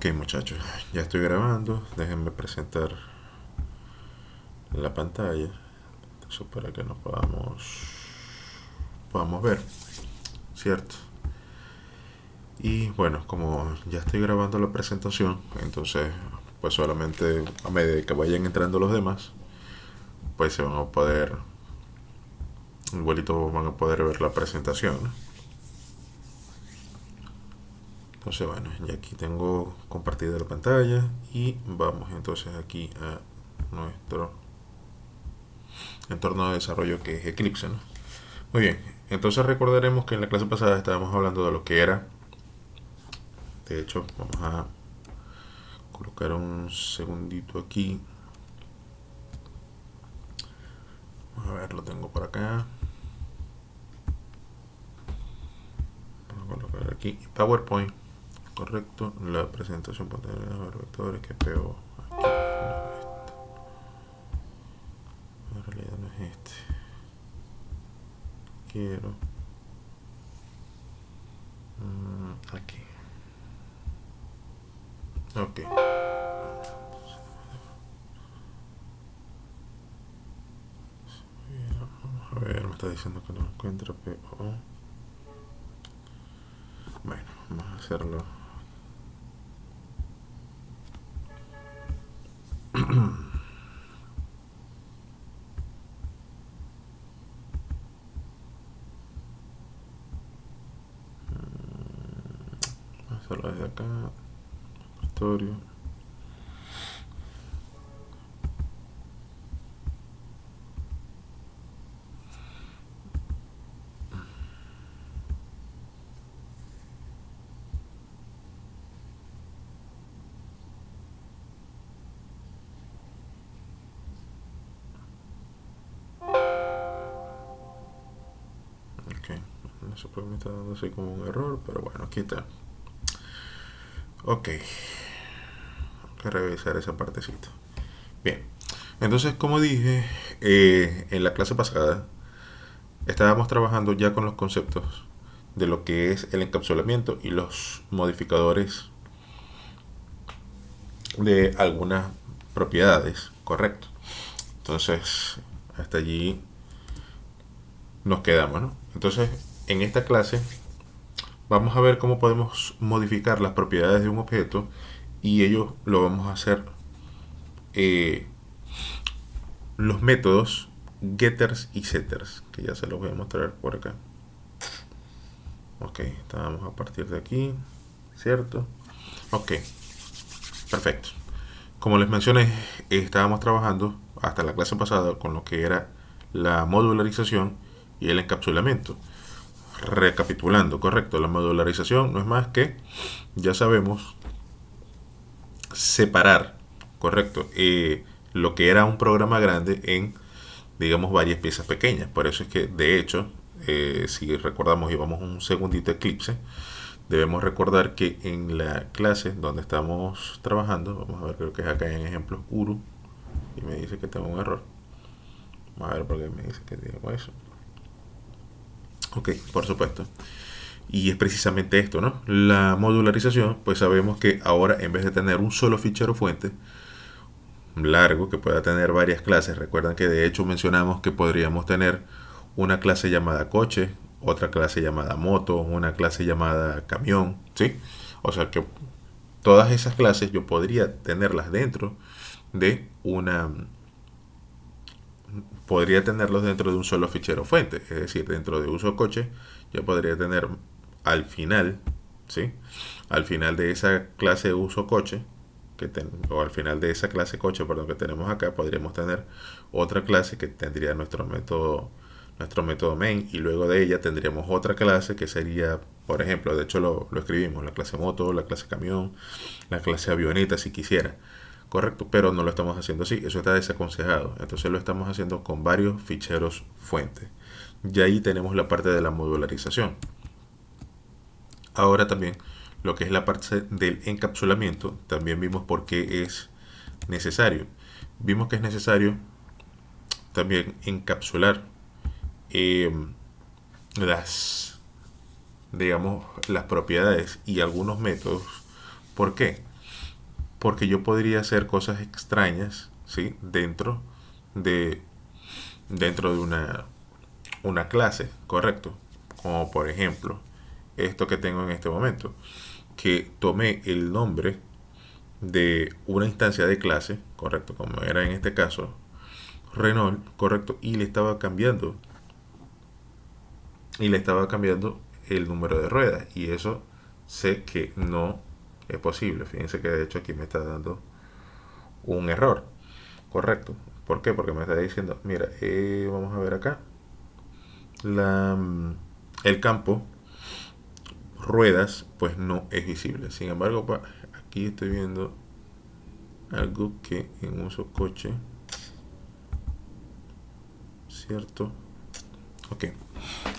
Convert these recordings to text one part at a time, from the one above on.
Ok, muchachos, ya estoy grabando. Déjenme presentar la pantalla. Eso para que nos podamos ver, ¿cierto? Y bueno, como ya estoy grabando la presentación, entonces pues solamente a medida que vayan entrando los demás, pues se van a poder, igualito van a poder ver la presentación, ¿no? Entonces bueno, ya aquí tengo compartida la pantalla y vamos entonces aquí a nuestro entorno de desarrollo que es Eclipse, ¿no? Muy bien, entonces recordaremos que en la clase pasada estábamos hablando de lo que era. De hecho, vamos a colocar un segundito aquí. Vamos a ver, lo tengo por acá. Vamos a colocar aquí PowerPoint. Correcto, la presentación puede tener vectores que pego aquí. No, en realidad no es este. Quiero aquí. Ok. Vamos a ver, me está diciendo que no encuentra PO. Bueno, vamos a hacerlo. Vamos a hacerlo desde acá. Historia. Ok, no sé por qué me está dando así como un error, pero bueno, aquí está. Ok, hay que revisar esa partecita. Bien, entonces como dije en la clase pasada, estábamos trabajando ya con los conceptos de lo que es el encapsulamiento y los modificadores de algunas propiedades, correcto. Entonces, hasta allí nos quedamos, ¿no? Entonces, en esta clase vamos a ver cómo podemos modificar las propiedades de un objeto y ello lo vamos a hacer eh, los métodos getters y setters, que ya se los voy a mostrar por acá. Ok, estábamos a partir de aquí, ¿cierto? Ok, perfecto. Como les mencioné, estábamos trabajando hasta la clase pasada con lo que era la modularización y el encapsulamiento. Recapitulando, correcto, la modularización no es más que, ya sabemos, separar, correcto, lo que era un programa grande en, digamos, varias piezas pequeñas. Por eso es que, de hecho, si recordamos y vamos un segundito a Eclipse, debemos recordar que en la clase donde estamos trabajando, vamos a ver, creo que es acá en ejemplos URU, y me dice que tengo un error. Vamos a ver por qué me dice que tengo eso. Ok, por supuesto. Y es precisamente esto, ¿no? La modularización, pues sabemos que ahora en vez de tener un solo fichero fuente largo que pueda tener varias clases, recuerdan que de hecho mencionamos que podríamos tener una clase llamada coche, otra clase llamada moto, una clase llamada camión, ¿sí? O sea que todas esas clases yo podría tenerlas dentro de una podría tenerlos dentro de un solo fichero fuente, es decir, dentro de uso coche yo podría tener al final, ¿sí? Al final de esa clase de uso coche, o al final de esa clase coche, perdón, que tenemos acá, podríamos tener otra clase que tendría nuestro método main, y luego de ella tendríamos otra clase que sería, por ejemplo, de hecho lo escribimos, la clase moto, la clase camión, la clase avioneta si quisiera. Correcto, pero no lo estamos haciendo así, eso está desaconsejado. Entonces lo estamos haciendo con varios ficheros fuentes. Y ahí tenemos la parte de la modularización. Ahora también lo que es la parte del encapsulamiento, también vimos por qué es necesario. Vimos que es necesario también encapsular eh, las, digamos, las propiedades y algunos métodos. ¿Por qué? porque yo podría hacer cosas extrañas, ¿sí? De, dentro de una clase, ¿correcto? Como por ejemplo, esto que tengo en este momento, que tomé el nombre de una instancia de clase, ¿correcto? Como era en este caso Renault, ¿correcto? Y le estaba cambiando el número de ruedas, y eso sé que no es posible. Fíjense que de hecho aquí me está dando un error, correcto. ¿Por qué? Porque me está diciendo, mira, vamos a ver acá, la, el campo ruedas pues no es visible. Sin embargo, aquí estoy viendo algo que en uso coche, ¿cierto? Ok,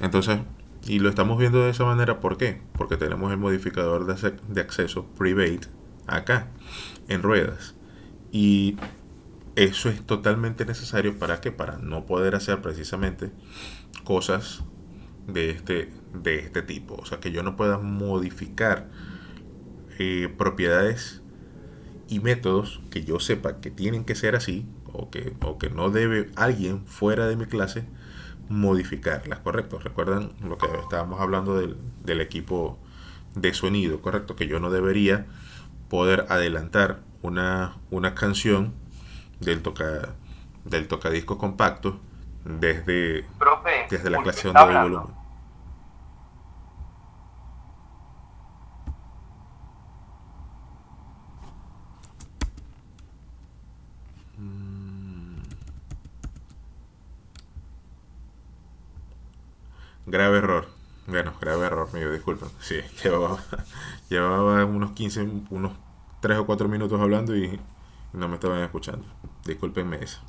entonces, y lo estamos viendo de esa manera, ¿por qué? Porque tenemos el modificador de acceso private acá en ruedas, y eso es totalmente necesario. ¿Para qué? Para no poder hacer precisamente cosas de este tipo. O sea, que yo no pueda modificar propiedades y métodos que yo sepa que tienen que ser así, o que no debe alguien fuera de mi clase modificarlas, ¿correcto? Recuerdan lo que estábamos hablando del equipo de sonido, ¿correcto? Que yo no debería poder adelantar una canción del toca del tocadiscos compacto desde, Profe, desde la ¿usted clase está donde doy volumen. hablando? Grave error. Bueno, grave error mío, disculpen. Sí, llevaba unos 15, unos 3 o 4 minutos hablando y no me estaban escuchando. Discúlpenme eso.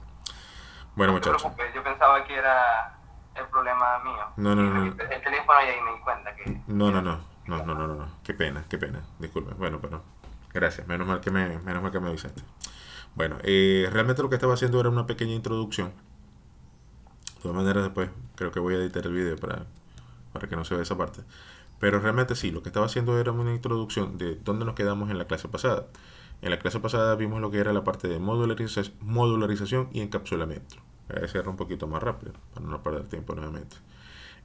Bueno, No se muchachos. preocupe, yo pensaba que era el problema mío. No, no, Y no, revisé el teléfono y ahí me di cuenta no, que no, era no, no, no, no, no, no. Qué pena, qué pena. Disculpen. Bueno, pero gracias. Menos mal que me avisaste. Bueno, realmente lo que estaba haciendo era una pequeña introducción. De todas maneras, después creo que voy a editar el video para que no se vea esa parte. Pero realmente sí, lo que estaba haciendo era una introducción de dónde nos quedamos en la clase pasada. En la clase pasada vimos lo que era la parte de modularización y encapsulamiento. Voy a decirlo un poquito más rápido para no perder tiempo nuevamente.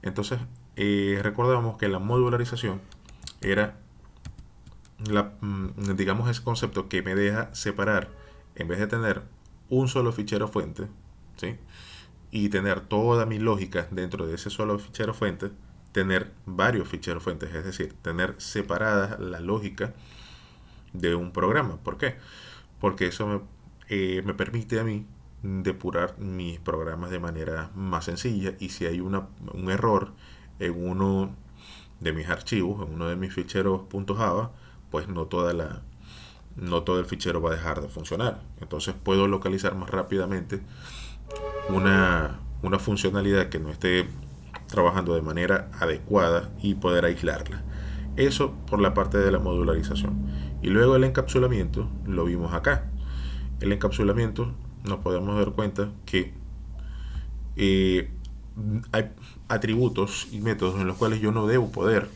Entonces, recordamos que la modularización era digamos, ese concepto que me deja separar, en vez de tener un solo fichero fuente, ¿sí? Y tener toda mi lógica dentro de ese solo fichero fuente, tener varios ficheros fuentes, es decir, tener separada la lógica de un programa. ¿Por qué? Porque eso me permite a mí depurar mis programas de manera más sencilla, y si hay un error en uno de mis archivos, en uno de mis ficheros .java, pues no todo el fichero va a dejar de funcionar. Entonces puedo localizar más rápidamente una funcionalidad que no esté trabajando de manera adecuada y poder aislarla. Eso por la parte de la modularización. Y luego el encapsulamiento lo vimos acá. El encapsulamiento nos podemos dar cuenta que eh, hay atributos y métodos en los cuales yo no debo poder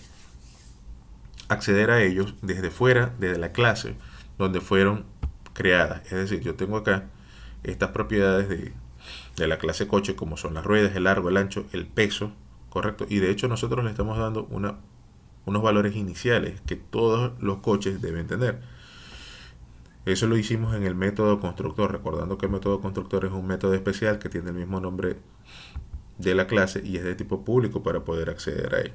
acceder a ellos desde fuera, desde la clase donde fueron creadas. Es decir, yo tengo acá estas propiedades de la clase coche, como son las ruedas, el largo, el ancho, el peso, correcto. Y de hecho nosotros le estamos dando unos valores iniciales que todos los coches deben tener. Eso lo hicimos en el método constructor, recordando que el método constructor es un método especial que tiene el mismo nombre de la clase y es de tipo público para poder acceder a él.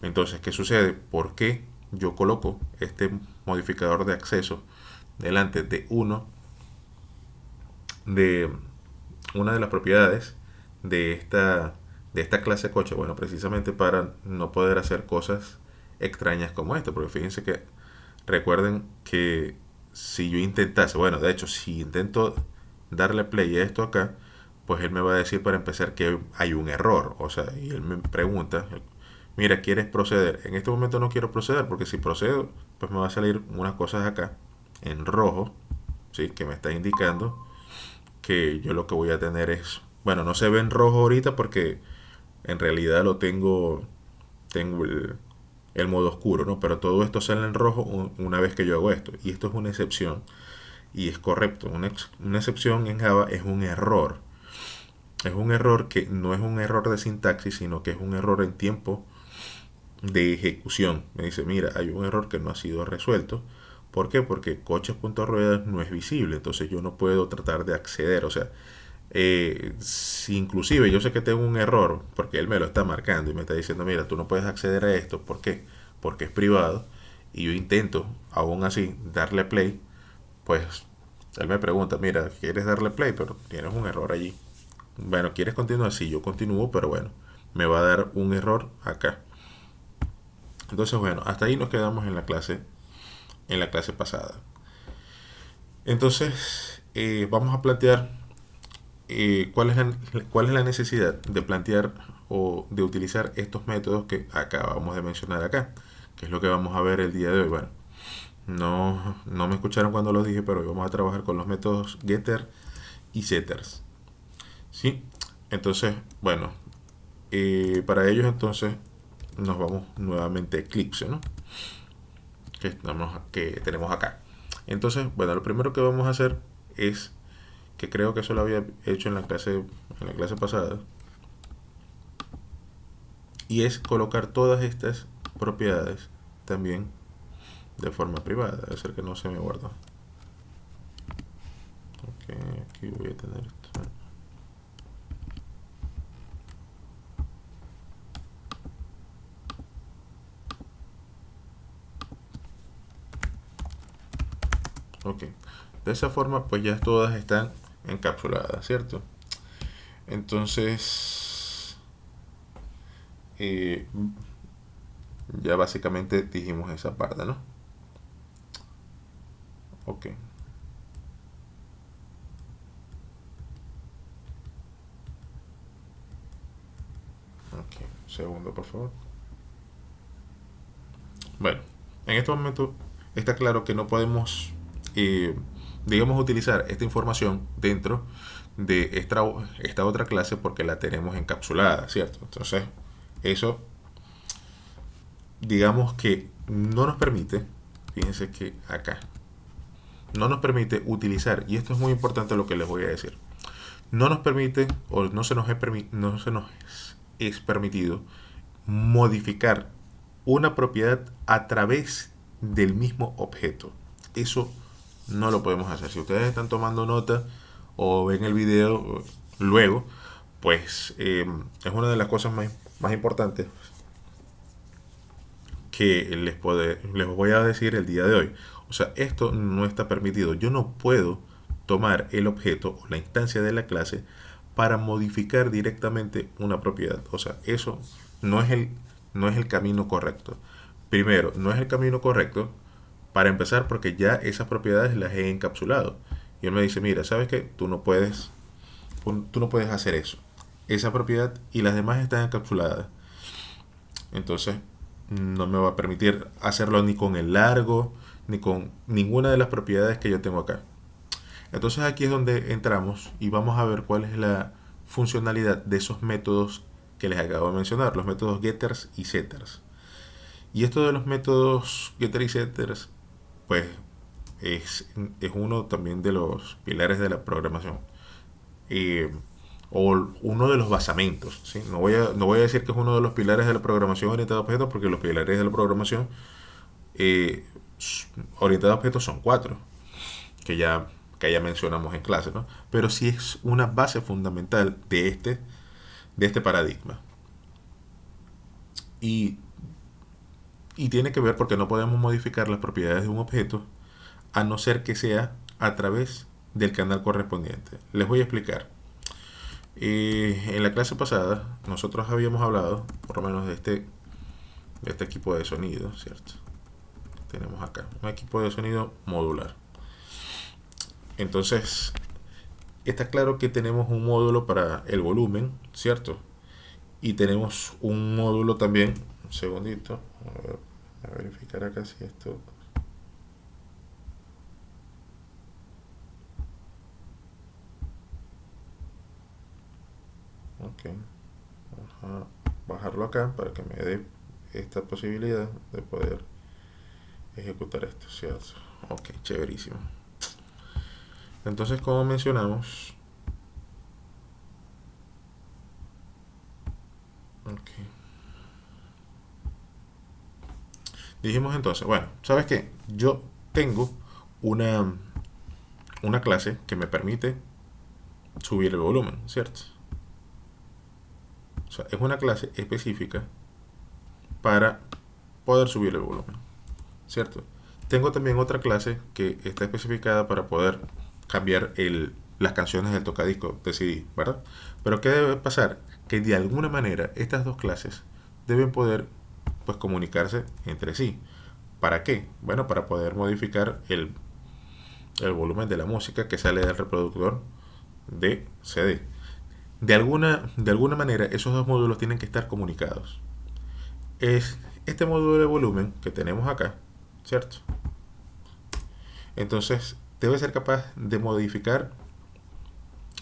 Entonces, ¿qué sucede? ¿Por qué yo coloco este modificador de acceso delante de una de las propiedades de esta clase coche? Bueno, precisamente para no poder hacer cosas extrañas como esta, porque fíjense que recuerden que si yo intentase, bueno, de hecho, si intento darle play a esto acá, pues él me va a decir para empezar que hay un error. O sea, y él me pregunta, mira, ¿quieres proceder? En este momento no quiero proceder, porque si procedo, pues me va a salir unas cosas acá en rojo, ¿sí? Que me está indicando que yo lo que voy a tener es, bueno, no se ve en rojo ahorita porque en realidad tengo el modo oscuro, ¿no? Pero todo esto sale en rojo una vez que yo hago esto. Y esto es una excepción. Y es correcto. Una excepción en Java es un error. Es un error que no es un error de sintaxis, sino que es un error en tiempo de ejecución. Me dice, mira, hay un error que no ha sido resuelto. ¿Por qué? Porque coches.ruedas no es visible. Entonces yo no puedo tratar de acceder. O sea, si inclusive yo sé que tengo un error, porque él me lo está marcando y me está diciendo, mira, tú no puedes acceder a esto. ¿Por qué? Porque es privado. Y yo intento, aún así, darle play. Pues él me pregunta, mira, ¿quieres darle play? Pero tienes un error allí. Bueno, ¿quieres continuar? Sí, yo continúo, pero bueno, me va a dar un error acá. Entonces, bueno, hasta ahí nos quedamos en la clase pasada. Entonces, vamos a plantear cuál es la necesidad de plantear o de utilizar estos métodos que acabamos de mencionar acá, que es lo que vamos a ver el día de hoy. Bueno, no me escucharon cuando los dije, pero hoy vamos a trabajar con los métodos getter y setters. ¿Sí? Entonces, bueno, para ellos entonces nos vamos nuevamente a Eclipse, ¿no? Que tenemos acá. Entonces, bueno, lo primero que vamos a hacer es, que creo que eso lo había hecho en la clase pasada, y es colocar todas estas propiedades también de forma privada. Debe ser que no se me guardó. Ok, aquí voy a tener esto. Ok, de esa forma pues ya todas están encapsuladas, ¿cierto? Entonces, eh, ya básicamente dijimos esa parte, ¿no? Ok. Ok, un segundo, por favor. Bueno, en este momento está claro que no podemos, eh, digamos, utilizar esta información dentro de esta otra clase porque la tenemos encapsulada, ¿cierto? Entonces, eso, digamos que no nos permite, fíjense que acá, no nos permite utilizar, y esto es muy importante lo que les voy a decir, no nos permite o no se nos es permitido modificar una propiedad a través del mismo objeto. Eso no lo podemos hacer. Si ustedes están tomando nota o ven el video luego, pues es una de las cosas más importantes que les voy a decir el día de hoy. O sea, esto no está permitido. Yo no puedo tomar el objeto o la instancia de la clase para modificar directamente una propiedad. O sea, eso no es el camino correcto. Primero, no es el camino correcto para empezar porque ya esas propiedades las he encapsulado. Y él me dice, mira, ¿sabes qué? Tú no puedes hacer eso. Esa propiedad y las demás están encapsuladas. Entonces, no me va a permitir hacerlo ni con el largo, ni con ninguna de las propiedades que yo tengo acá. Entonces aquí es donde entramos y vamos a ver cuál es la funcionalidad de esos métodos que les acabo de mencionar, los métodos getters y setters. Y esto de los métodos getter y setters, pues es uno también de los pilares de la programación. Eh, o uno de los basamentos, ¿sí? No voy a decir que es uno de los pilares de la programación orientada a objetos, porque los pilares de la programación eh, orientada a objetos son cuatro, que ya mencionamos en clase, ¿no? Pero sí es una base fundamental de este paradigma. Y, y tiene que ver porque no podemos modificar las propiedades de un objeto a no ser que sea a través del canal correspondiente. Les voy a explicar. En la clase pasada nosotros habíamos hablado, por lo menos de este equipo de sonido, ¿cierto? Tenemos acá un equipo de sonido modular. Entonces, está claro que tenemos un módulo para el volumen, ¿cierto? Y tenemos un módulo también, un segundito, a verificar acá si esto... Ok, vamos a bajarlo acá para que me dé esta posibilidad de poder ejecutar esto, ¿cierto? Ok, chéverísimo. Entonces, como mencionamos, ok, dijimos entonces, bueno, ¿sabes qué? Yo tengo una, una clase que me permite subir el volumen, ¿cierto? O sea, es una clase específica para poder subir el volumen, ¿cierto? Tengo también otra clase que está especificada para poder cambiar las canciones del tocadisco de CD, ¿verdad? Pero ¿qué debe pasar? Que de alguna manera estas dos clases deben poder pues comunicarse entre sí. ¿Para qué? Bueno, para poder modificar el volumen de la música que sale del reproductor de CD. De alguna manera esos dos módulos tienen que estar comunicados. Es este módulo de volumen que tenemos acá, ¿cierto? Entonces debe ser capaz de modificar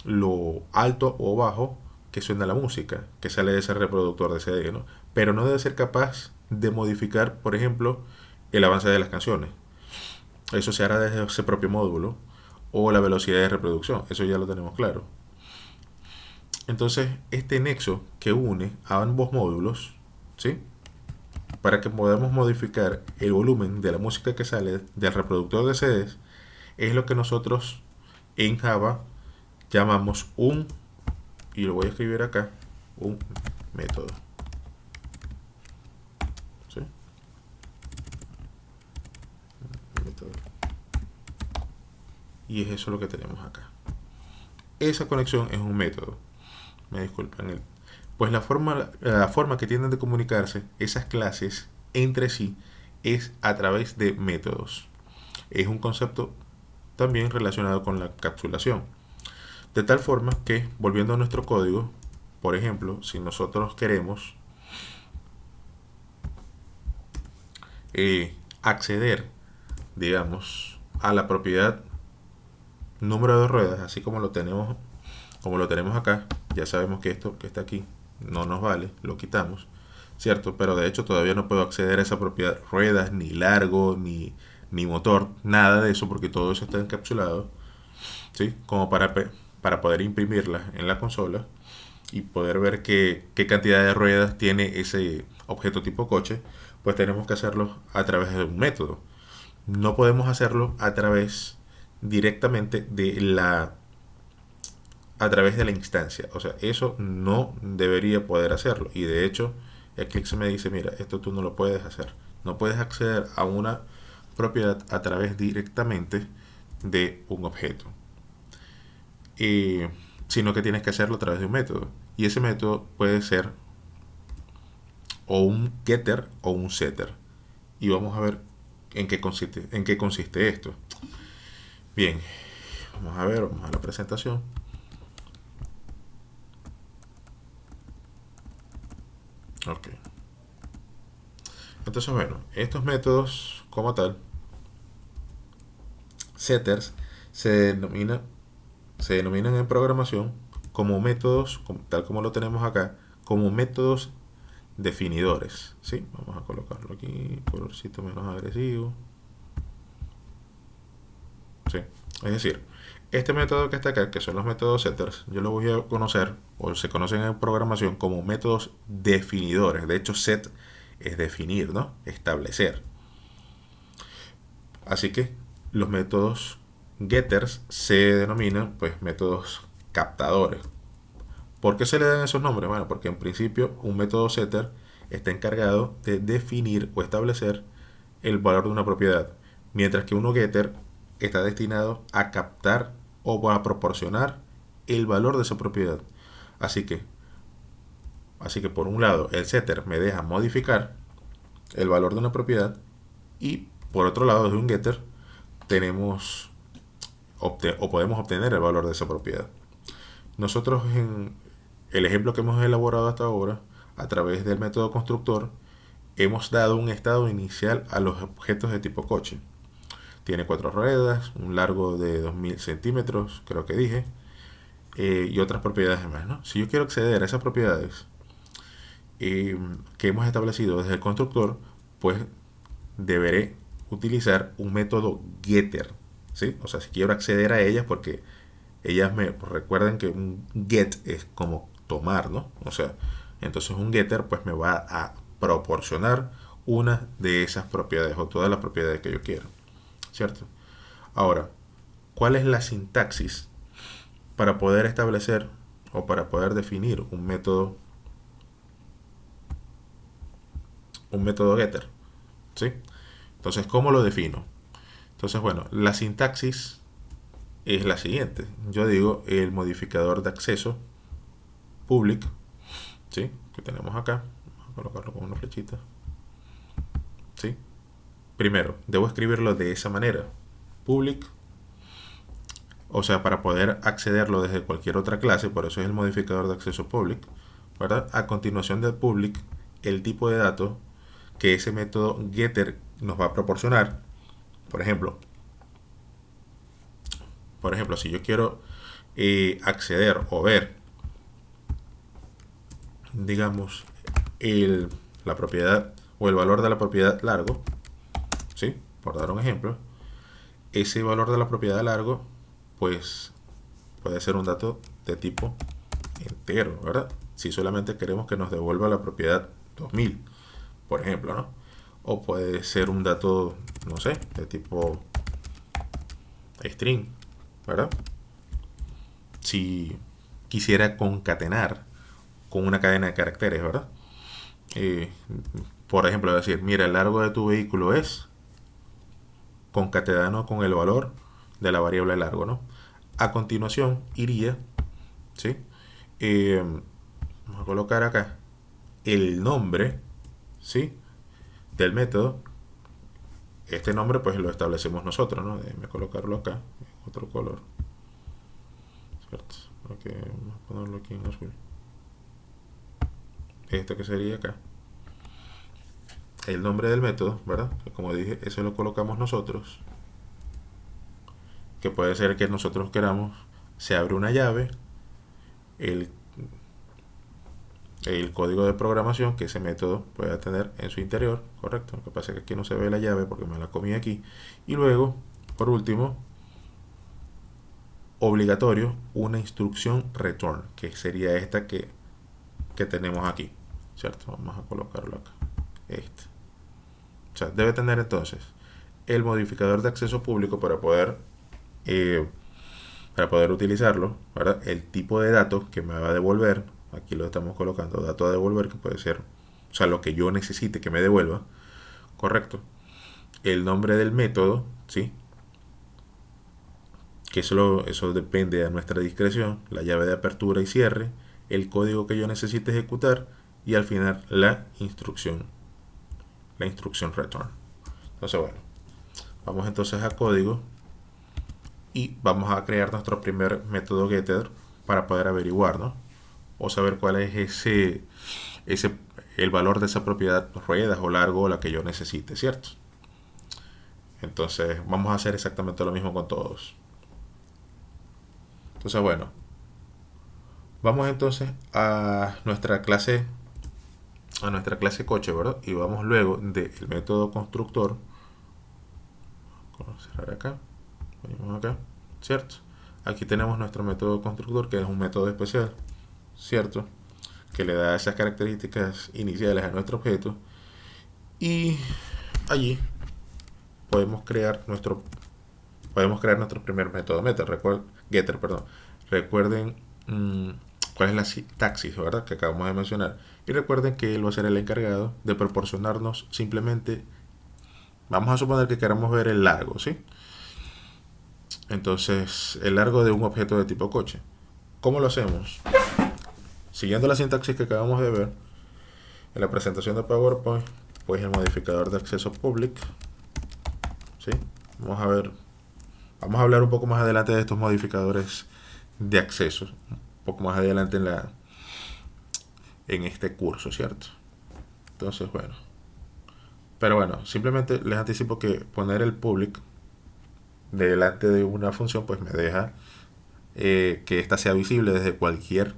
lo alto o bajo que suena la música que sale de ese reproductor de CD, ¿no? Pero no debe ser capaz de modificar, por ejemplo, el avance de las canciones. Eso se hará desde ese propio módulo, o la velocidad de reproducción, eso ya lo tenemos claro. Entonces, este nexo que une a ambos módulos, ¿sí? Para que podamos modificar el volumen de la música que sale del reproductor de CDs, es lo que nosotros en Java llamamos y lo voy a escribir acá, un método. ¿Sí? Método. Y es eso lo que tenemos acá. Esa conexión es un método. Me disculpan. Pues la forma que tienen de comunicarse esas clases entre sí es a través de métodos. Es un concepto también relacionado con la capsulación. De tal forma que, volviendo a nuestro código, por ejemplo, si nosotros queremos acceder, digamos, a la propiedad número de ruedas, así como lo tenemos acá, ya sabemos que esto que está aquí no nos vale, lo quitamos, ¿cierto? Pero de hecho todavía no puedo acceder a esa propiedad ruedas, ni largo, ni motor, nada de eso, porque todo eso está encapsulado, ¿sí? Como para poder imprimirla en la consola y poder ver qué cantidad de ruedas tiene ese objeto tipo coche, pues tenemos que hacerlo a través de un método. No podemos hacerlo directamente a través de la instancia. O sea, eso no debería poder hacerlo. Y de hecho, Eclipse me dice, mira, esto tú no lo puedes hacer. No puedes acceder a una propiedad a través directamente de un objeto. Sino que tienes que hacerlo a través de un método. Y ese método puede ser o un getter o un setter. Y vamos a ver en qué consiste esto. Bien, vamos a la presentación. Ok. Entonces, bueno, estos métodos como tal, setters, se denominan en programación como métodos, tal como lo tenemos acá, como métodos definidores. ¿Sí? Vamos a colocarlo aquí, colorcito menos agresivo. ¿Sí? Es decir, este método que está acá, que son los métodos setters, yo lo voy a conocer, o se conocen en programación como métodos definidores. De hecho, set es definir, ¿no? Establecer. Así que los métodos getters se denominan pues métodos captadores. ¿Por qué se le dan esos nombres? Bueno, porque en principio un método setter está encargado de definir o establecer el valor de una propiedad, mientras que uno getter está destinado a captar o a proporcionar el valor de esa propiedad. Así que por un lado el setter me deja modificar el valor de una propiedad, y por otro lado desde un getter podemos obtener el valor de esa propiedad. Nosotros en el ejemplo que hemos elaborado hasta ahora, a través del método constructor, hemos dado un estado inicial a los objetos de tipo coche. Tiene 4 ruedas, un largo de 2000 centímetros, creo que dije, y otras propiedades más, ¿no? Si yo quiero acceder a esas propiedades que hemos establecido desde el constructor, pues deberé utilizar un método getter, ¿sí? O sea, si quiero acceder a ellas, porque ellas me recuerden que un get es como tomar, ¿no? O sea, entonces un getter pues me va a proporcionar una de esas propiedades o todas las propiedades que yo quiero, ¿cierto? Ahora, ¿cuál es la sintaxis para poder establecer o para poder definir un método getter? ¿Sí? Entonces, ¿cómo lo defino? Entonces, bueno, la sintaxis es la siguiente. Yo digo el modificador de acceso public, ¿sí? Que tenemos acá. Vamos a colocarlo con una flechita. ¿Sí? Primero, debo escribirlo de esa manera. Public, o sea, para poder accederlo desde cualquier otra clase, por eso es el modificador de acceso public, ¿verdad? A continuación del public, el tipo de datos que ese método getter nos va a proporcionar. Por ejemplo, si yo quiero acceder o ver, digamos, la propiedad o el valor de la propiedad largo, ¿sí? Por dar un ejemplo, ese valor de la propiedad largo, pues puede ser un dato de tipo entero, ¿verdad? Si solamente queremos que nos devuelva la propiedad 2000, por ejemplo, ¿no? O puede ser un dato, no sé, de tipo string, ¿verdad? Si quisiera concatenar con una cadena de caracteres, ¿verdad? Eh, por ejemplo, decir, mira, el largo de tu vehículo es concatenado con el valor de la variable largo, ¿no? A continuación iría, ¿sí? Vamos a colocar acá el nombre, ¿sí? Del método. Este nombre pues lo establecemos nosotros, ¿no? Déjenme colocarlo acá, en otro color, ¿cierto? Ok, vamos a ponerlo aquí en azul. Esto que sería acá. El nombre del método, ¿verdad? Como dije, eso lo colocamos nosotros. Que puede ser que nosotros queramos, se abre una llave, el, el código de programación que ese método pueda tener en su interior, ¿correcto? Lo que pasa es que aquí no se ve la llave porque me la comí aquí. Y luego, por último, obligatorio, una instrucción return, que sería esta que tenemos aquí, ¿cierto? Vamos a colocarlo acá. O sea, debe tener entonces el modificador de acceso público eh, para poder utilizarlo, ¿verdad? El tipo de datos que me va a devolver, aquí lo estamos colocando, dato a devolver, que puede ser, o sea, lo que yo necesite que me devuelva, correcto. El nombre del método, ¿sí? Que eso depende de nuestra discreción, la llave de apertura y cierre, el código que yo necesite ejecutar y al final la instrucción return. Entonces, bueno, vamos entonces a código y vamos a crear nuestro primer método getter para poder averiguar, ¿no? O saber cuál es el valor de esa propiedad, ruedas o largo, o la que yo necesite, ¿cierto? Entonces vamos a hacer exactamente lo mismo con todos. Entonces, bueno, vamos entonces a nuestra clase coche, ¿verdad? Y vamos luego del método constructor. Vamos a cerrar acá, venimos acá, ¿cierto? Aquí tenemos nuestro método constructor, que es un método especial, ¿cierto? Que le da esas características iniciales a nuestro objeto. Y allí podemos crear nuestro primer método getter, perdón. Recuerden cuál es la sintaxis, ¿verdad? Que acabamos de mencionar. Y recuerden que él va a ser el encargado de proporcionarnos simplemente, vamos a suponer que queramos ver el largo, ¿sí? Entonces, el largo de un objeto de tipo coche. ¿Cómo lo hacemos? Siguiendo la sintaxis que acabamos de ver en la presentación de PowerPoint, pues el modificador de acceso public, ¿sí? Vamos a hablar un poco más adelante de estos modificadores de acceso, un poco más adelante en este curso, ¿cierto? Entonces, bueno. Pero bueno, simplemente les anticipo que poner el public delante de una función pues me deja que ésta sea visible desde cualquier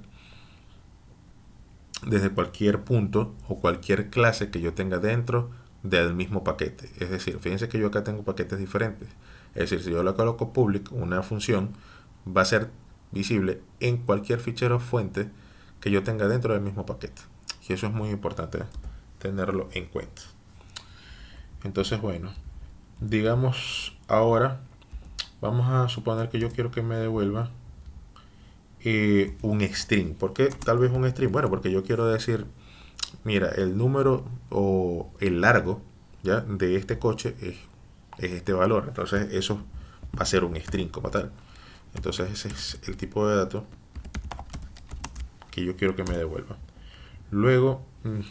desde cualquier punto o cualquier clase que yo tenga dentro del mismo paquete. Es decir, fíjense que yo acá tengo paquetes diferentes. Es decir, si yo le coloco public, una función va a ser visible en cualquier fichero fuente que yo tenga dentro del mismo paquete. Y eso es muy importante tenerlo en cuenta. Entonces, bueno, digamos ahora, vamos a suponer que yo quiero que me devuelva un string. ¿Por qué tal vez un string? Bueno, porque yo quiero decir, mira, el número o el largo, ¿ya?, de este coche es este valor. Entonces eso va a ser un string como tal. Entonces ese es el tipo de dato que yo quiero que me devuelva. Luego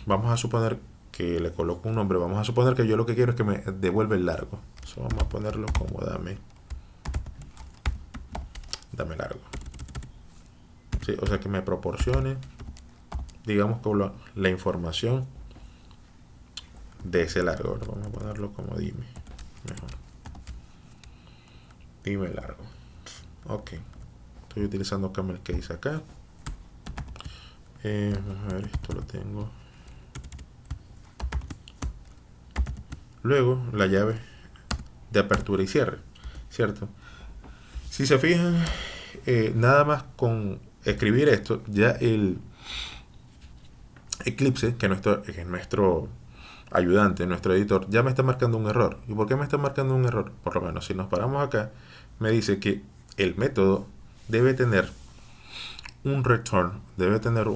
vamos a suponer que le coloco un nombre. Vamos a suponer que yo lo que quiero es que me devuelva el largo. Eso vamos a ponerlo como dame largo. ¿Sí? O sea, que me proporcione, digamos, con la información de ese largo. Ahora vamos a ponerlo como dime. Mejor. Dime largo. Ok. Estoy utilizando camel case acá. Vamos a ver, esto lo tengo. Luego, la llave de apertura y cierre, ¿cierto? Si se fijan, nada más con escribir esto, ya el Eclipse, que es nuestro ayudante, nuestro editor, ya me está marcando un error. ¿Y por qué me está marcando un error? Por lo menos, si nos paramos acá, me dice que el método debe tener un return, debe tener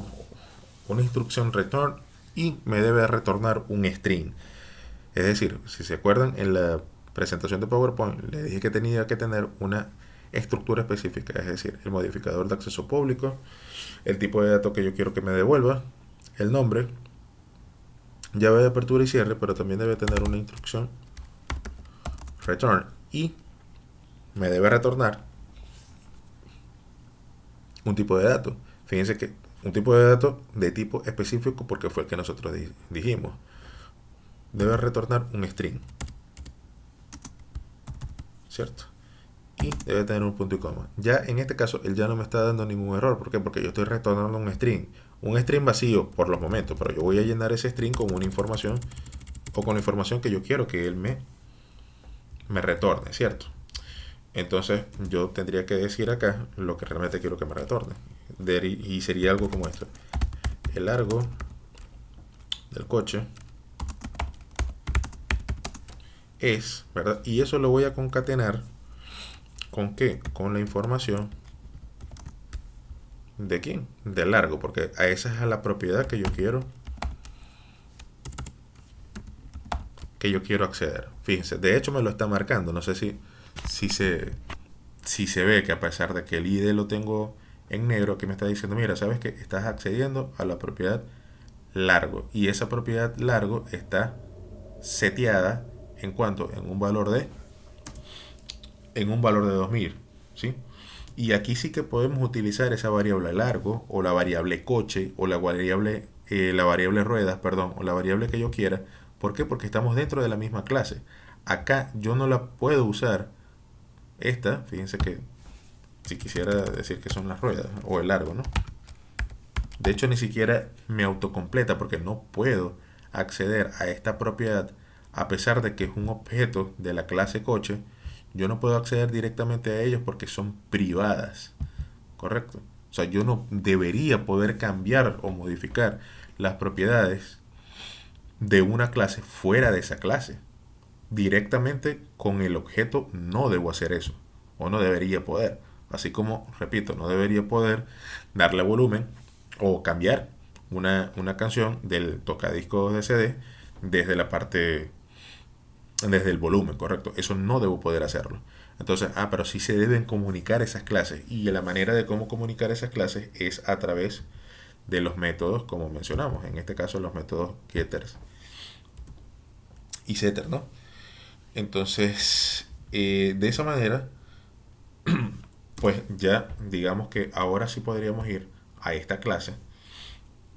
una instrucción return y me debe retornar un string. Es decir, si se acuerdan, en la presentación de PowerPoint le dije que tenía que tener una estructura específica, es decir, el modificador de acceso público, el tipo de datos que yo quiero que me devuelva, el nombre, llave de apertura y cierre, pero también debe tener una instrucción return y me debe retornar un tipo de dato. Fíjense que un tipo de dato de tipo específico porque fue el que nosotros dijimos. Debe retornar un string, ¿cierto? Y debe tener un punto y coma. Ya en este caso él ya no me está dando ningún error. ¿Por qué? Porque yo estoy retornando un string vacío por los momentos, pero yo voy a llenar ese string con una información o con la información que yo quiero que él me retorne, ¿cierto? Entonces yo tendría que decir acá lo que realmente quiero que me retorne, y sería algo como esto: el largo del coche es, ¿verdad? Y eso lo voy a concatenar ¿con qué? Con la información de quién, del largo, porque a esa es a la propiedad que yo quiero acceder. Fíjense, de hecho me lo está marcando. No sé si se ve que a pesar de que el ID lo tengo en negro, que me está diciendo, mira, sabes que estás accediendo a la propiedad largo, y esa propiedad largo está seteada en cuanto, en un valor de 2000, ¿sí? Y aquí sí que podemos utilizar esa variable largo o la variable coche o la variable ruedas, perdón, o la variable que yo quiera. ¿Por qué? Porque estamos dentro de la misma clase. Acá yo no la puedo usar esta, fíjense que si quisiera decir que son las ruedas o el largo, ¿no? De hecho ni siquiera me autocompleta porque no puedo acceder a esta propiedad a pesar de que es un objeto de la clase coche. Yo no puedo acceder directamente a ellos porque son privadas, ¿correcto? O sea, yo no debería poder cambiar o modificar las propiedades de una clase fuera de esa clase. Directamente con el objeto no debo hacer eso, o no debería poder. Así como, repito, no debería poder darle volumen o cambiar una canción del tocadiscos de CD desde la parte, desde el volumen, correcto. Eso no debo poder hacerlo. Entonces, pero sí se deben comunicar esas clases, y la manera de cómo comunicar esas clases es a través de los métodos, como mencionamos, en este caso los métodos getters y setter, ¿no? Entonces, de esa manera, pues ya digamos que ahora sí podríamos ir a esta clase,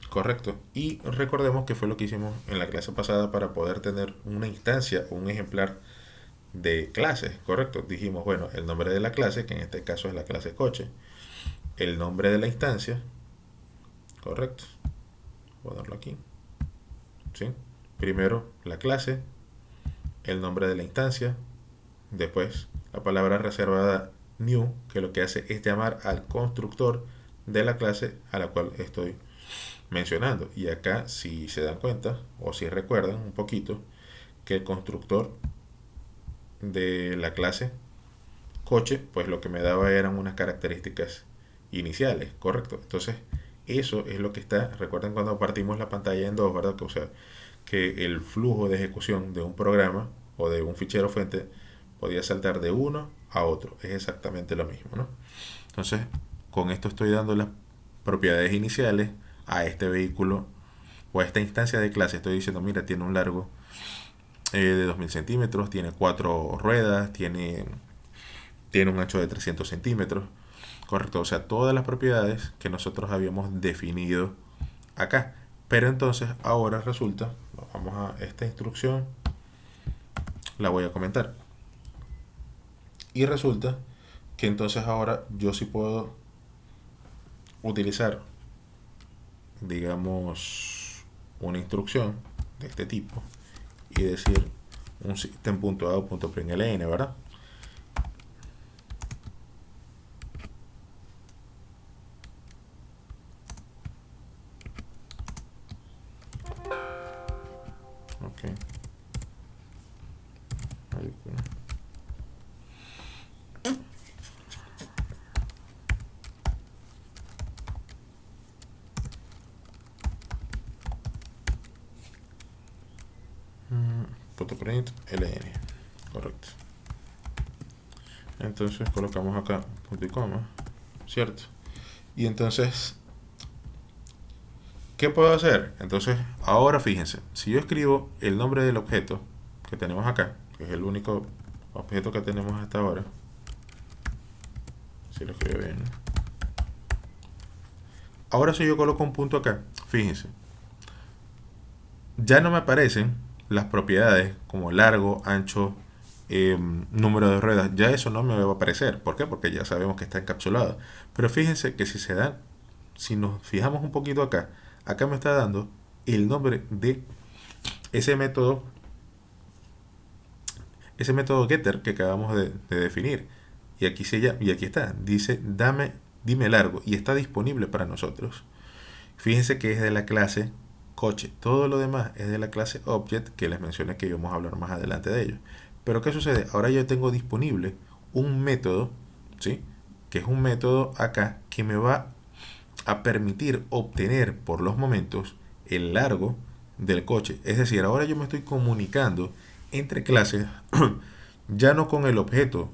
correcto. Y recordemos que fue lo que hicimos en la clase pasada para poder tener una instancia o un ejemplar de clases, correcto. Dijimos, bueno, el nombre de la clase, que en este caso es la clase coche, el nombre de la instancia, correcto, voy a darlo aquí, ¿sí? Primero la clase, el nombre de la instancia, después la palabra reservada new, que lo que hace es llamar al constructor de la clase a la cual estoy mencionando. Y acá, si se dan cuenta o si recuerdan un poquito, que el constructor de la clase coche, pues lo que me daba eran unas características iniciales, correcto. Entonces, eso es lo que está, recuerden cuando partimos la pantalla en dos, ¿verdad? Que, o sea, que el flujo de ejecución de un programa o de un fichero fuente podía saltar de uno a otro. Es exactamente lo mismo, ¿no? Entonces, con esto estoy dando las propiedades iniciales a este vehículo o a esta instancia de clase. Estoy diciendo, mira, tiene un largo de 2000 centímetros, tiene 4 ruedas, tiene un ancho de 300 centímetros, correcto. O sea, todas las propiedades que nosotros habíamos definido acá. Pero entonces ahora resulta, vamos a esta instrucción, la voy a comentar. Y resulta que entonces ahora yo sí puedo utilizar, digamos, una instrucción de este tipo y decir un system.out.println, ¿verdad? Ok. .print ln, correcto. Entonces colocamos acá punto y coma, ¿cierto? Y entonces, ¿qué puedo hacer? Entonces, ahora fíjense, si yo escribo el nombre del objeto que tenemos acá, que es el único objeto que tenemos hasta ahora, si lo escribo bien, ahora si yo coloco un punto acá, fíjense, ya no me aparecen las propiedades como largo, ancho, número de ruedas, ya eso no me va a aparecer. ¿Por qué? Porque ya sabemos que está encapsulado. Pero fíjense que si nos fijamos un poquito acá, acá me está dando el nombre de ese método getter que acabamos de definir. Y aquí está, dice dime largo, y está disponible para nosotros. Fíjense que es de la clase coche. Todo lo demás es de la clase object, que les mencioné que íbamos a hablar más adelante de ello. Pero ¿qué sucede? Ahora yo tengo disponible un método, ¿sí? Que es un método acá que me va a permitir obtener por los momentos el largo del coche. Es decir, ahora yo me estoy comunicando entre clases ya no con el objeto,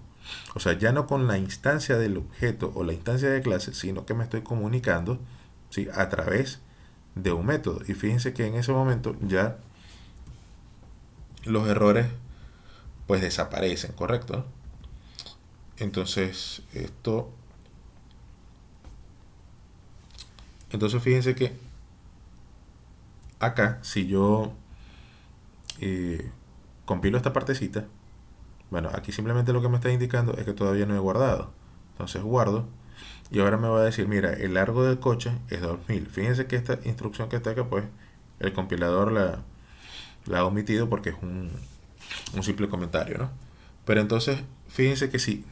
o sea, ya no con la instancia del objeto o la instancia de clase, sino que me estoy comunicando, ¿sí? A través de un método. Y fíjense que en ese momento ya los errores pues desaparecen, ¿correcto? Entonces fíjense que acá si yo compilo esta partecita, bueno, aquí simplemente lo que me está indicando es que todavía no he guardado. Entonces guardo y ahora me va a decir, mira, el largo del coche es 2000. Fíjense que esta instrucción que está acá, pues el compilador la ha omitido porque es un simple comentario, ¿no? Pero entonces, fíjense que si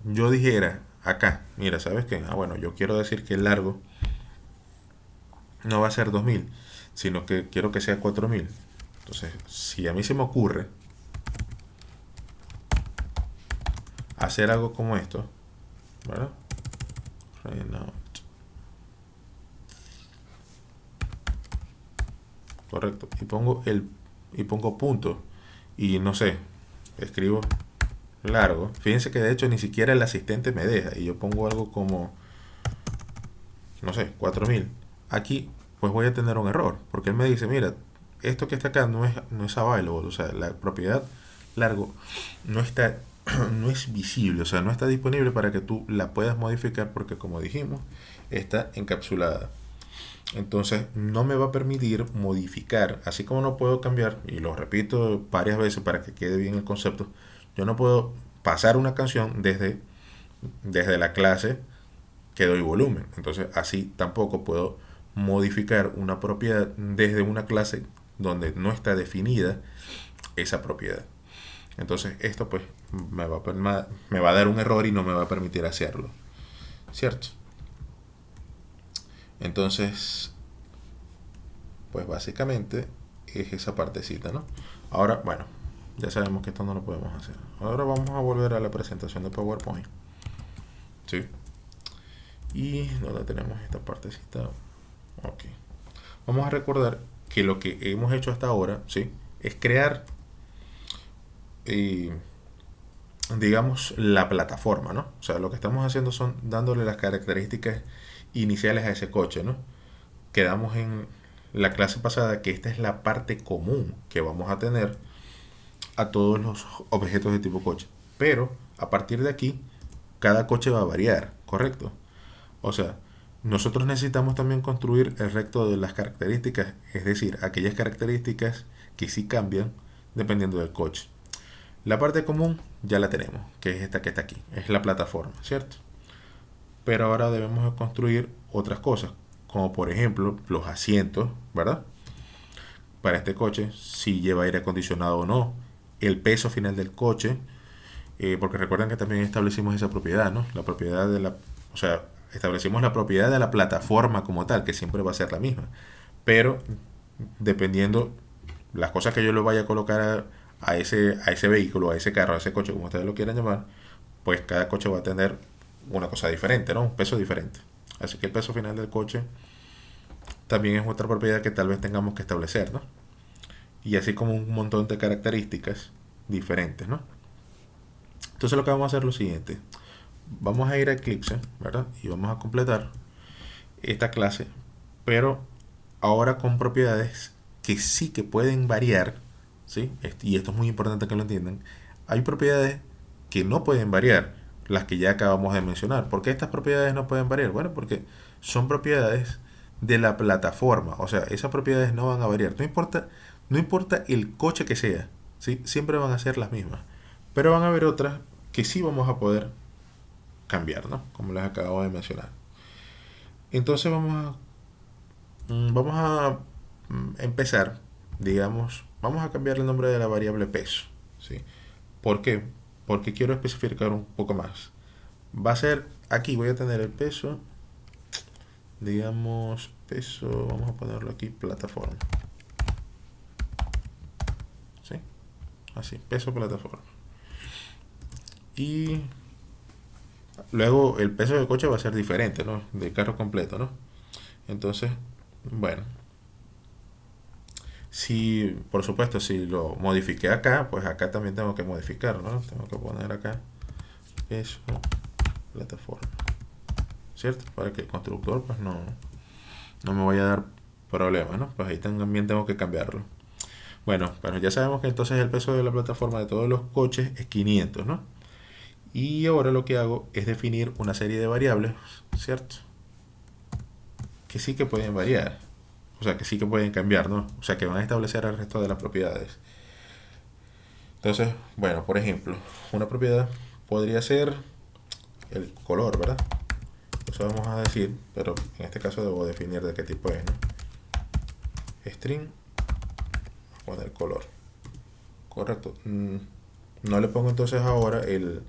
yo dijera acá, mira, ¿sabes qué? Bueno, yo quiero decir que el largo no va a ser 2000, sino que quiero que sea 4000. Entonces, si a mí se me ocurre hacer algo como esto, ¿verdad? Correcto. Y pongo punto. Y no sé, escribo largo. Fíjense que de hecho ni siquiera el asistente me deja. Y yo pongo algo como, no sé, 4000. Aquí pues voy a tener un error. Porque él me dice, mira, esto que está acá no es available. O sea, la propiedad largo no está no es visible, o sea, no está disponible para que tú la puedas modificar porque como dijimos, está encapsulada. Entonces no me va a permitir modificar, así como no puedo cambiar, y lo repito varias veces para que quede bien el concepto, yo no puedo pasar una canción desde la clase que doy volumen. Entonces así tampoco puedo modificar una propiedad desde una clase donde no está definida esa propiedad. Entonces esto pues me va a dar un error y no me va a permitir hacerlo, ¿cierto? Entonces, pues básicamente es esa partecita, ¿no? Ahora, bueno, ya sabemos que esto no lo podemos hacer. Ahora vamos a volver a la presentación de PowerPoint. ¿Sí? Y donde tenemos esta partecita. Ok. Vamos a recordar que lo que hemos hecho hasta ahora, ¿sí? Es crear, digamos, la plataforma, ¿no? O sea, lo que estamos haciendo son dándole las características iniciales a ese coche, ¿no? Quedamos en la clase pasada que esta es la parte común que vamos a tener a todos los objetos de tipo coche. Pero a partir de aquí, cada coche va a variar, ¿correcto? O sea, nosotros necesitamos también construir el resto de las características, es decir, aquellas características que sí cambian dependiendo del coche. La parte común ya la tenemos, que es esta que está aquí, es la plataforma, ¿cierto? Pero ahora debemos construir otras cosas, como por ejemplo los asientos, ¿verdad? Para este coche, si lleva aire acondicionado o no, el peso final del coche, porque recuerden que también establecimos esa propiedad, ¿no? La propiedad de la, o sea, establecimos la propiedad de la plataforma como tal, que siempre va a ser la misma, pero dependiendo las cosas que yo le vaya a colocar a ese vehículo, a ese carro, a ese coche, como ustedes lo quieran llamar, pues cada coche va a tener una cosa diferente, ¿no? Un peso diferente. Así que el peso final del coche también es otra propiedad que tal vez tengamos que establecer, ¿no? Y así como un montón de características diferentes, ¿no? Entonces lo que vamos a hacer es lo siguiente. Vamos a ir a Eclipse, ¿verdad? Y vamos a completar esta clase, pero ahora con propiedades que sí que pueden variar, ¿sí? Y esto es muy importante que lo entiendan. Hay propiedades que no pueden variar, las que ya acabamos de mencionar. ¿Por qué estas propiedades no pueden variar? Bueno, porque son propiedades de la plataforma, o sea, esas propiedades no van a variar, no importa el coche que sea, ¿sí? Siempre van a ser las mismas, pero van a haber otras que sí vamos a poder cambiar, ¿no? Como les acabo de mencionar. Entonces vamos a empezar, digamos, vamos a cambiar el nombre de la variable peso, ¿sí? ¿Por qué? Porque quiero especificar un poco más. Va a ser, aquí voy a tener el peso, digamos, peso, vamos a ponerlo aquí, plataforma. ¿Sí? Así, peso plataforma. Y luego el peso del coche va a ser diferente, ¿no? Del carro completo, ¿no? Entonces, bueno, si, por supuesto, si lo modifiqué acá, pues acá también tengo que modificar, ¿no? Tengo que poner acá peso plataforma, ¿cierto? Para que el constructor pues no me vaya a dar problemas, ¿no? Pues ahí también tengo que cambiarlo. Bueno, pero ya sabemos que entonces el peso de la plataforma de todos los coches es 500, ¿no? Y ahora lo que hago es definir una serie de variables, ¿cierto? Que sí que pueden variar, o sea, que sí que pueden cambiar, ¿no? O sea, que van a establecer el resto de las propiedades. Entonces, bueno, por ejemplo, una propiedad podría ser el color, ¿verdad? Eso vamos a decir, pero en este caso debo definir de qué tipo es, ¿no? String, poner color. Correcto. No le pongo entonces ahora el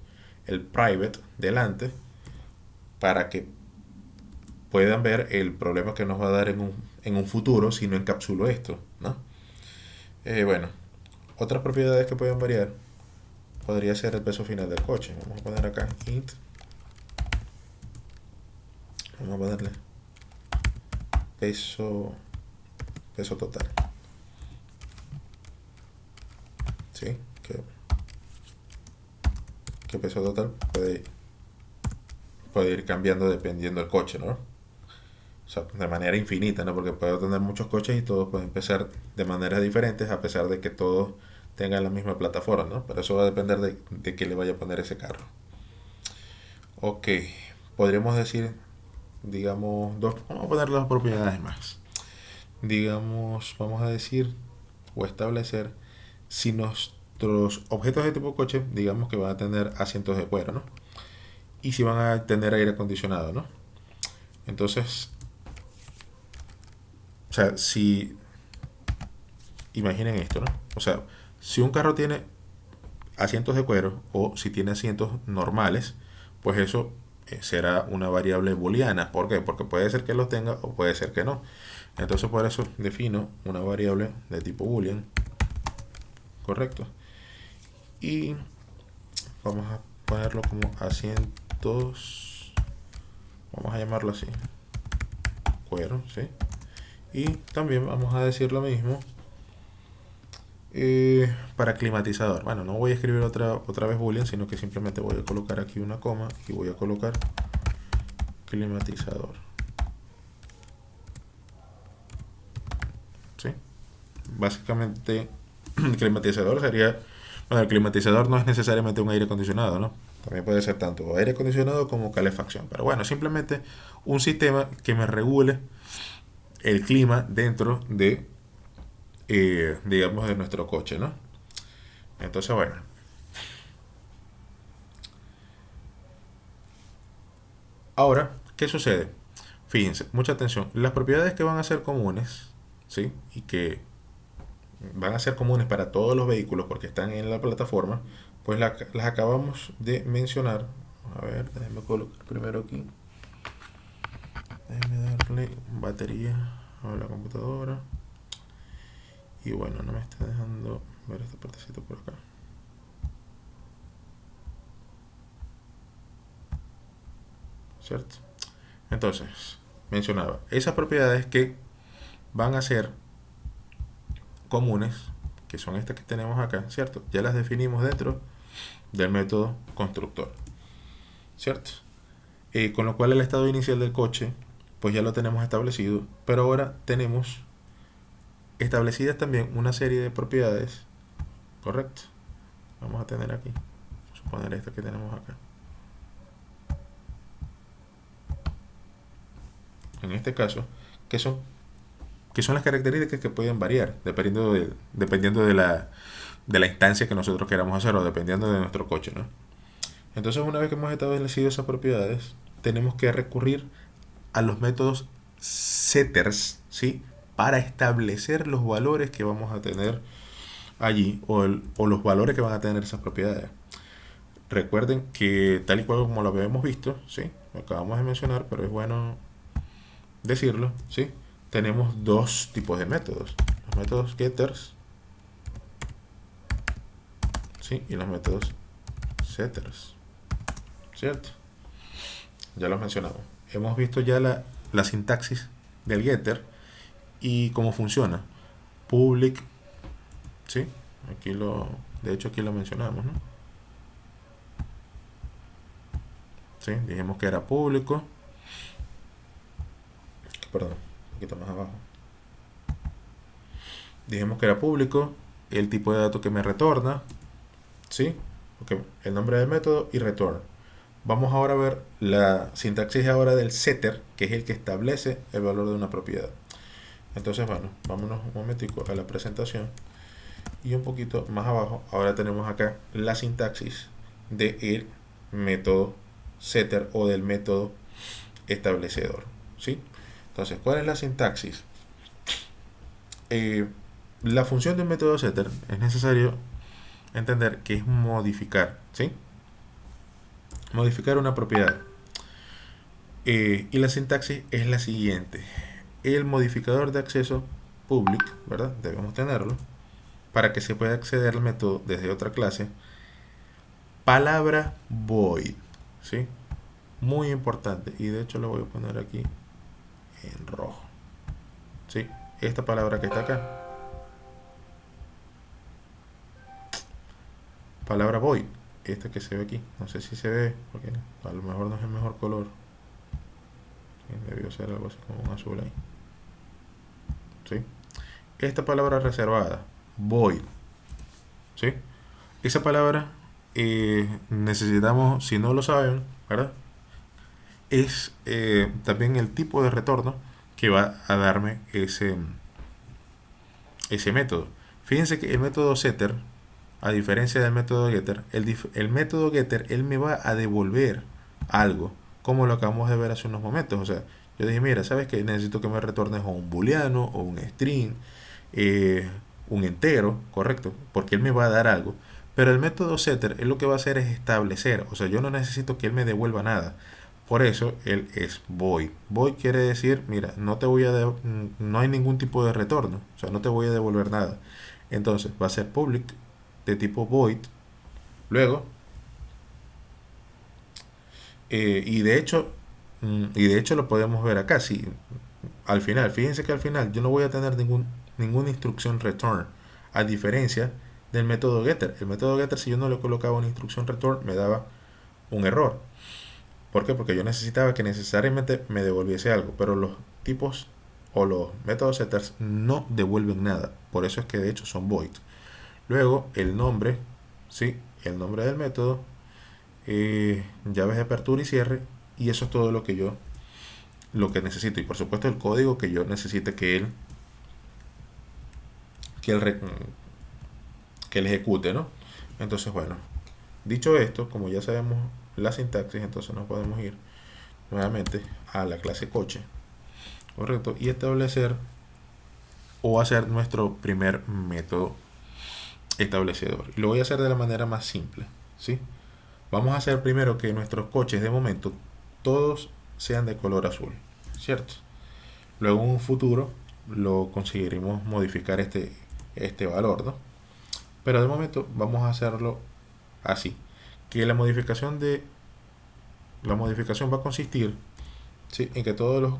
private delante para que puedan ver el problema que nos va a dar en un futuro si no encapsulo esto, ¿no? Bueno, otras propiedades que pueden variar podría ser el peso final del coche. Vamos a poner acá int. Vamos a ponerle peso total. ¿Sí? Que peso total puede ir cambiando dependiendo del coche, ¿no? O sea, de manera infinita, ¿no? Porque puedo tener muchos coches y todos pueden empezar de maneras diferentes a pesar de que todos tengan la misma plataforma, ¿no? Pero eso va a depender de qué le vaya a poner ese carro. Ok, podríamos decir, digamos, vamos a poner dos propiedades más. Digamos, vamos a decir o establecer si nuestros objetos de tipo coche, digamos que van a tener asientos de cuero, ¿no? Y si van a tener aire acondicionado, ¿no? Entonces, sea, si imaginen esto, ¿no? O sea, si un carro tiene asientos de cuero o si tiene asientos normales, pues eso será una variable booleana. ¿Por qué? Porque puede ser que los tenga o puede ser que no. Entonces por eso defino una variable de tipo boolean, correcto. Y vamos a ponerlo como asientos, vamos a llamarlo así, cuero, ¿sí? Y también vamos a decir lo mismo para climatizador. Bueno, no voy a escribir otra vez boolean, sino que simplemente voy a colocar aquí una coma y voy a colocar climatizador. ¿Sí? Básicamente, el climatizador sería... Bueno, el climatizador no es necesariamente un aire acondicionado, ¿no? También puede ser tanto aire acondicionado como calefacción. Pero bueno, simplemente un sistema que me regule el clima dentro de, digamos, de nuestro coche, ¿no? Entonces, bueno. Ahora, ¿qué sucede? Fíjense, mucha atención. Las propiedades que van a ser comunes, ¿sí? Y que van a ser comunes para todos los vehículos porque están en la plataforma, pues las acabamos de mencionar. A ver, déjenme colocar primero aquí. Déjenme darle batería a la computadora. Y bueno, no me está dejando ver esta partecita por acá. ¿Cierto? Entonces, mencionaba esas propiedades que van a ser comunes, que son estas que tenemos acá, ¿cierto? Ya las definimos dentro del método constructor, ¿cierto? Con lo cual el estado inicial del coche, pues ya lo tenemos establecido, pero ahora tenemos establecidas también una serie de propiedades, ¿correcto? Vamos a tener aquí, vamos a suponer esta que tenemos acá. En este caso, que son las características que pueden variar dependiendo de la instancia que nosotros queramos hacer o dependiendo de nuestro coche, ¿no? Entonces, una vez que hemos establecido esas propiedades, tenemos que recurrir a los métodos setters, ¿sí? Para establecer los valores que vamos a tener allí o los valores que van a tener esas propiedades. Recuerden que tal y cual como lo habíamos visto, ¿sí? Lo acabamos de mencionar, pero es bueno decirlo, ¿sí? Tenemos dos tipos de métodos. Los métodos getters, ¿sí? Y los métodos setters, ¿cierto? Ya lo mencionamos. Hemos visto ya la sintaxis del getter y cómo funciona. Public, ¿sí? De hecho aquí lo mencionamos, ¿no? ¿Sí? Dijimos que era público. Perdón, un poquito más abajo. Dijimos que era público, el tipo de dato que me retorna, ¿sí? Okay. El nombre del método y return. Vamos ahora a ver la sintaxis ahora del setter, que es el que establece el valor de una propiedad. Entonces, bueno, vámonos un momentico a la presentación. Y un poquito más abajo, ahora tenemos acá la sintaxis del método setter o del método establecedor, ¿sí? Entonces, ¿cuál es la sintaxis? La función del método setter es necesario entender que es modificar, ¿sí? Modificar una propiedad. Y la sintaxis es la siguiente. El modificador de acceso public, ¿verdad? Debemos tenerlo para que se pueda acceder al método desde otra clase. Palabra void, ¿sí? Muy importante. Y de hecho lo voy a poner aquí en rojo, ¿sí? Esta palabra que está acá. Palabra void. Esta que se ve aquí. No sé si se ve, porque a lo mejor no es el mejor color. Debió ser algo así como un azul ahí. ¿Sí? Esta palabra reservada, void, ¿sí? Esa palabra necesitamos, si no lo saben, ¿verdad? Es también el tipo de retorno que va a darme ese método. Fíjense que el método setter, a diferencia del método getter, el método getter, él me va a devolver algo, como lo acabamos de ver hace unos momentos. O sea, Yo dije, mira, ¿sabes qué? Necesito que me retornes o un booleano o un string, eh, un entero, correcto, porque él me va a dar algo. Pero el método setter él lo que va a hacer es establecer, o sea, yo no necesito que él me devuelva nada. Por eso él es void. Void quiere decir, mira, no hay ningún tipo de retorno, o sea, no te voy a devolver nada. Entonces va a ser public de tipo void. Luego, y de hecho lo podemos ver acá. Si al final, fíjense que al final yo no voy a tener ninguna instrucción return, a diferencia del método getter. El método getter, si yo no le colocaba una instrucción return, me daba un error. ¿Por qué? Porque yo necesitaba que necesariamente me devolviese algo, pero los tipos o los métodos setters no devuelven nada. Por eso es que de hecho son void. Luego el nombre, sí, el nombre del método, llaves de apertura y cierre, y eso es todo lo que necesito. Y por supuesto el código que yo necesite que él, que él ejecute, ¿no? Entonces, bueno, dicho esto, como ya sabemos la sintaxis, entonces nos podemos ir nuevamente a la clase coche, correcto, y establecer o hacer nuestro primer método establecedor. Y lo voy a hacer de la manera más simple, ¿sí? Vamos a hacer primero que nuestros coches de momento todos sean de color azul, ¿cierto? Luego en un futuro lo conseguiremos modificar este valor, ¿no? Pero de momento vamos a hacerlo así, que la modificación va a consistir, ¿sí?, en que todos los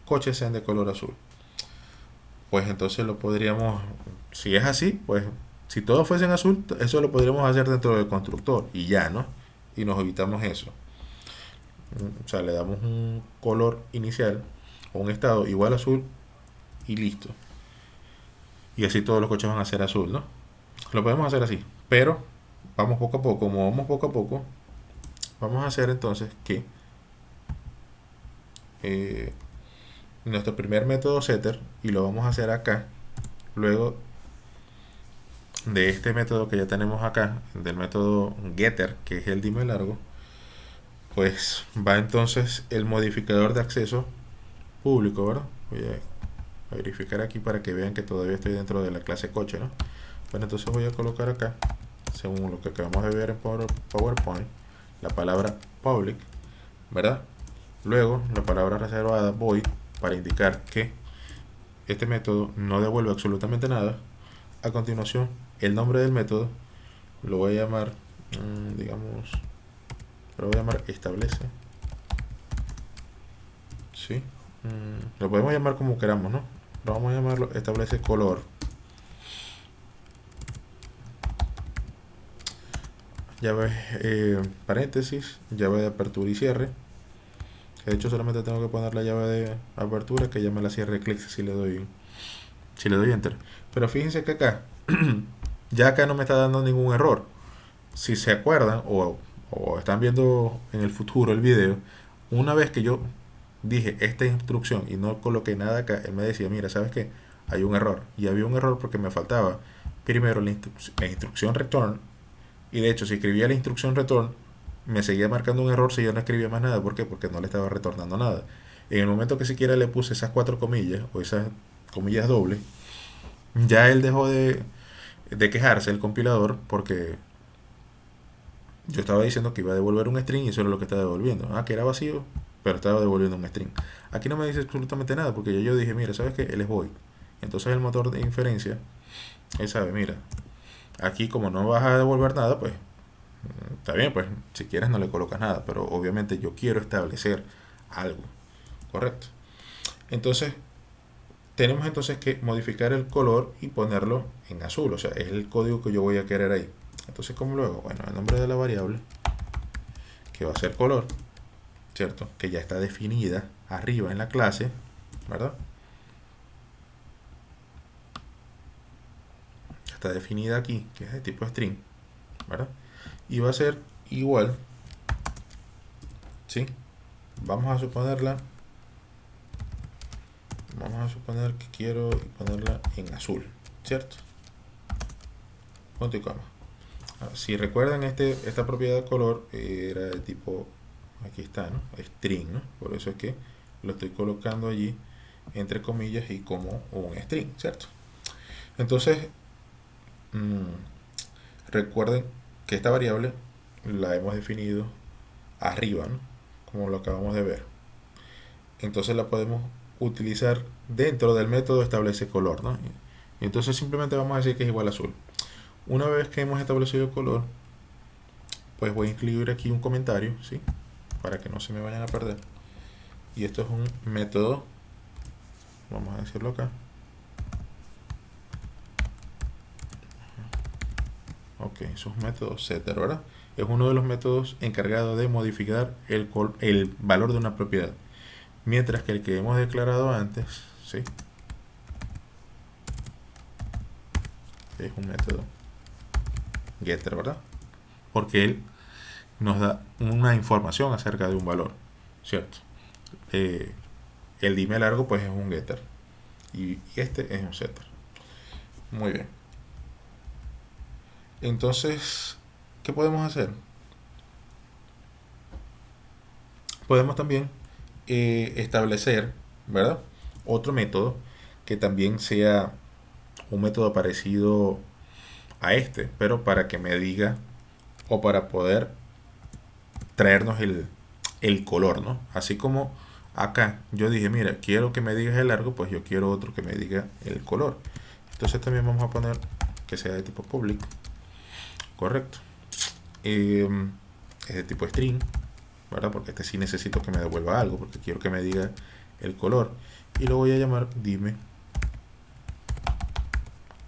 coches sean de color azul. Pues entonces lo podríamos, si es así, pues si todos fuesen azul, eso lo podríamos hacer dentro del constructor y ya, ¿no? Y nos evitamos eso. O sea, le damos un color inicial o un estado igual a azul y listo. Y así todos los coches van a ser azul, ¿no? Lo podemos hacer así, pero vamos poco a poco. Como vamos poco a poco, vamos a hacer entonces que eh, nuestro primer método setter, y lo vamos a hacer acá, luego de este método que ya tenemos acá, del método getter, que es el dime largo, pues va entonces el modificador de acceso público, ¿verdad? Voy a verificar aquí para que vean que todavía estoy dentro de la clase coche, ¿no? Bueno, entonces voy a colocar acá, según lo que acabamos de ver en PowerPoint, la palabra public, ¿verdad? Luego la palabra reservada void, para indicar que este método no devuelve absolutamente nada. A continuación, el nombre del método lo voy a llamar, digamos, lo voy a llamar establece, ¿sí? Lo podemos llamar como queramos, ¿no? Pero vamos a llamarlo establece color. Llave, paréntesis, llave de apertura y cierre. De hecho solamente tengo que poner la llave de apertura, que ya me la cierre clic si le doy enter. Pero fíjense que acá ya acá no me está dando ningún error. Si se acuerdan o están viendo en el futuro el video, una vez que yo dije esta instrucción y no coloqué nada acá, él me decía, mira, ¿sabes qué? Hay un error. Y había un error porque me faltaba primero la instrucción return, y de hecho si escribía la instrucción return me seguía marcando un error si yo no escribía más nada. ¿Por qué? Porque no le estaba retornando nada. En el momento que siquiera le puse esas 4 comillas o esas comillas dobles, ya él dejó de quejarse el compilador, porque yo estaba diciendo que iba a devolver un string y eso era lo que estaba devolviendo. Que era vacío, pero estaba devolviendo un string. Aquí no me dice absolutamente nada porque yo dije, mira, ¿sabes qué? Él es void. Entonces el motor de inferencia, él sabe, mira, aquí como no vas a devolver nada, pues está bien, pues si quieres no le colocas nada, pero obviamente yo quiero establecer algo, correcto. Entonces tenemos entonces que modificar el color y ponerlo en azul, o sea, es el código que yo voy a querer ahí. Entonces, ¿cómo lo hago? Bueno, el nombre de la variable, que va a ser color, ¿cierto? Que ya está definida arriba en la clase, ¿verdad? Ya está definida aquí, que es de tipo string, ¿verdad? Y va a ser igual, ¿sí? Vamos a suponer que quiero ponerla en azul, ¿cierto? Punto y coma. Si recuerdan, esta propiedad de color era de tipo, aquí está, ¿no? String, ¿no? Por eso es que lo estoy colocando allí entre comillas y como un string, ¿cierto? Entonces, recuerden que esta variable la hemos definido arriba, ¿no? Como lo acabamos de ver. Entonces la podemos utilizar dentro del método establece color, ¿no? Y entonces simplemente vamos a decir que es igual a azul. Una vez que hemos establecido el color, pues voy a incluir aquí un comentario, ¿sí? Para que no se me vayan a perder. Y esto es un método, vamos a decirlo acá. Ok, es un método setter, ¿verdad? Es uno de los métodos encargados de modificar el valor de una propiedad. Mientras que el que hemos declarado antes, ¿sí? Es un método getter, ¿verdad? Porque él nos da una información acerca de un valor, ¿cierto? El dime largo pues es un getter y este es un setter. Muy bien. Entonces, ¿qué podemos hacer? Podemos también establecer, ¿verdad? Otro método que también sea un método parecido a este, pero para que me diga o para poder traernos el color, ¿no? Así como acá yo dije, mira, quiero que me digas el largo, pues yo quiero otro que me diga el color. Entonces también vamos a poner que sea de tipo public, correcto. Es de tipo string, ¿verdad? Porque este sí necesito que me devuelva algo, porque quiero que me diga el color. Y lo voy a llamar dime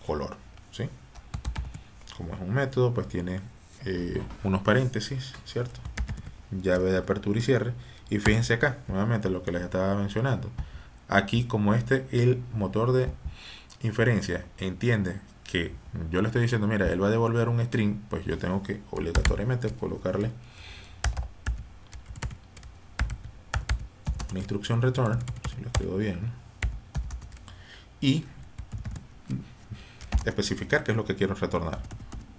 color, ¿sí? Como es un método, pues tiene unos paréntesis, ¿cierto? Llave de apertura y cierre. Y fíjense acá, nuevamente lo que les estaba mencionando. Aquí, como el motor de inferencia entiende que yo le estoy diciendo, mira, él va a devolver un string, pues yo tengo que obligatoriamente colocarle una instrucción return, si lo escribo bien, ¿no? Y especificar qué es lo que quiero retornar.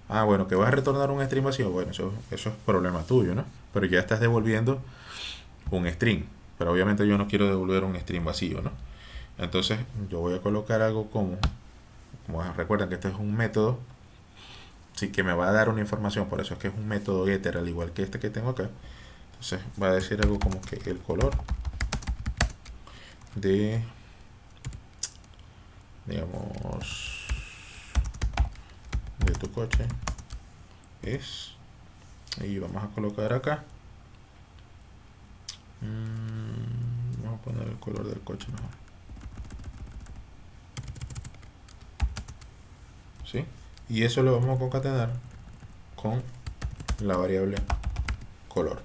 Ah, bueno, que vas a retornar un string vacío, bueno, eso es problema tuyo, ¿no? Pero ya estás devolviendo un string, pero obviamente yo no quiero devolver un string vacío, ¿no? Entonces yo voy a colocar algo como recuerden que este es un método, sí, que me va a dar una información, por eso es que es un método getter al igual que este que tengo acá. Entonces va a decir algo como que el color de, digamos, de tu coche es, y vamos a colocar acá, vamos a poner el color del coche mejor, ¿sí? Y eso lo vamos a concatenar con la variable color.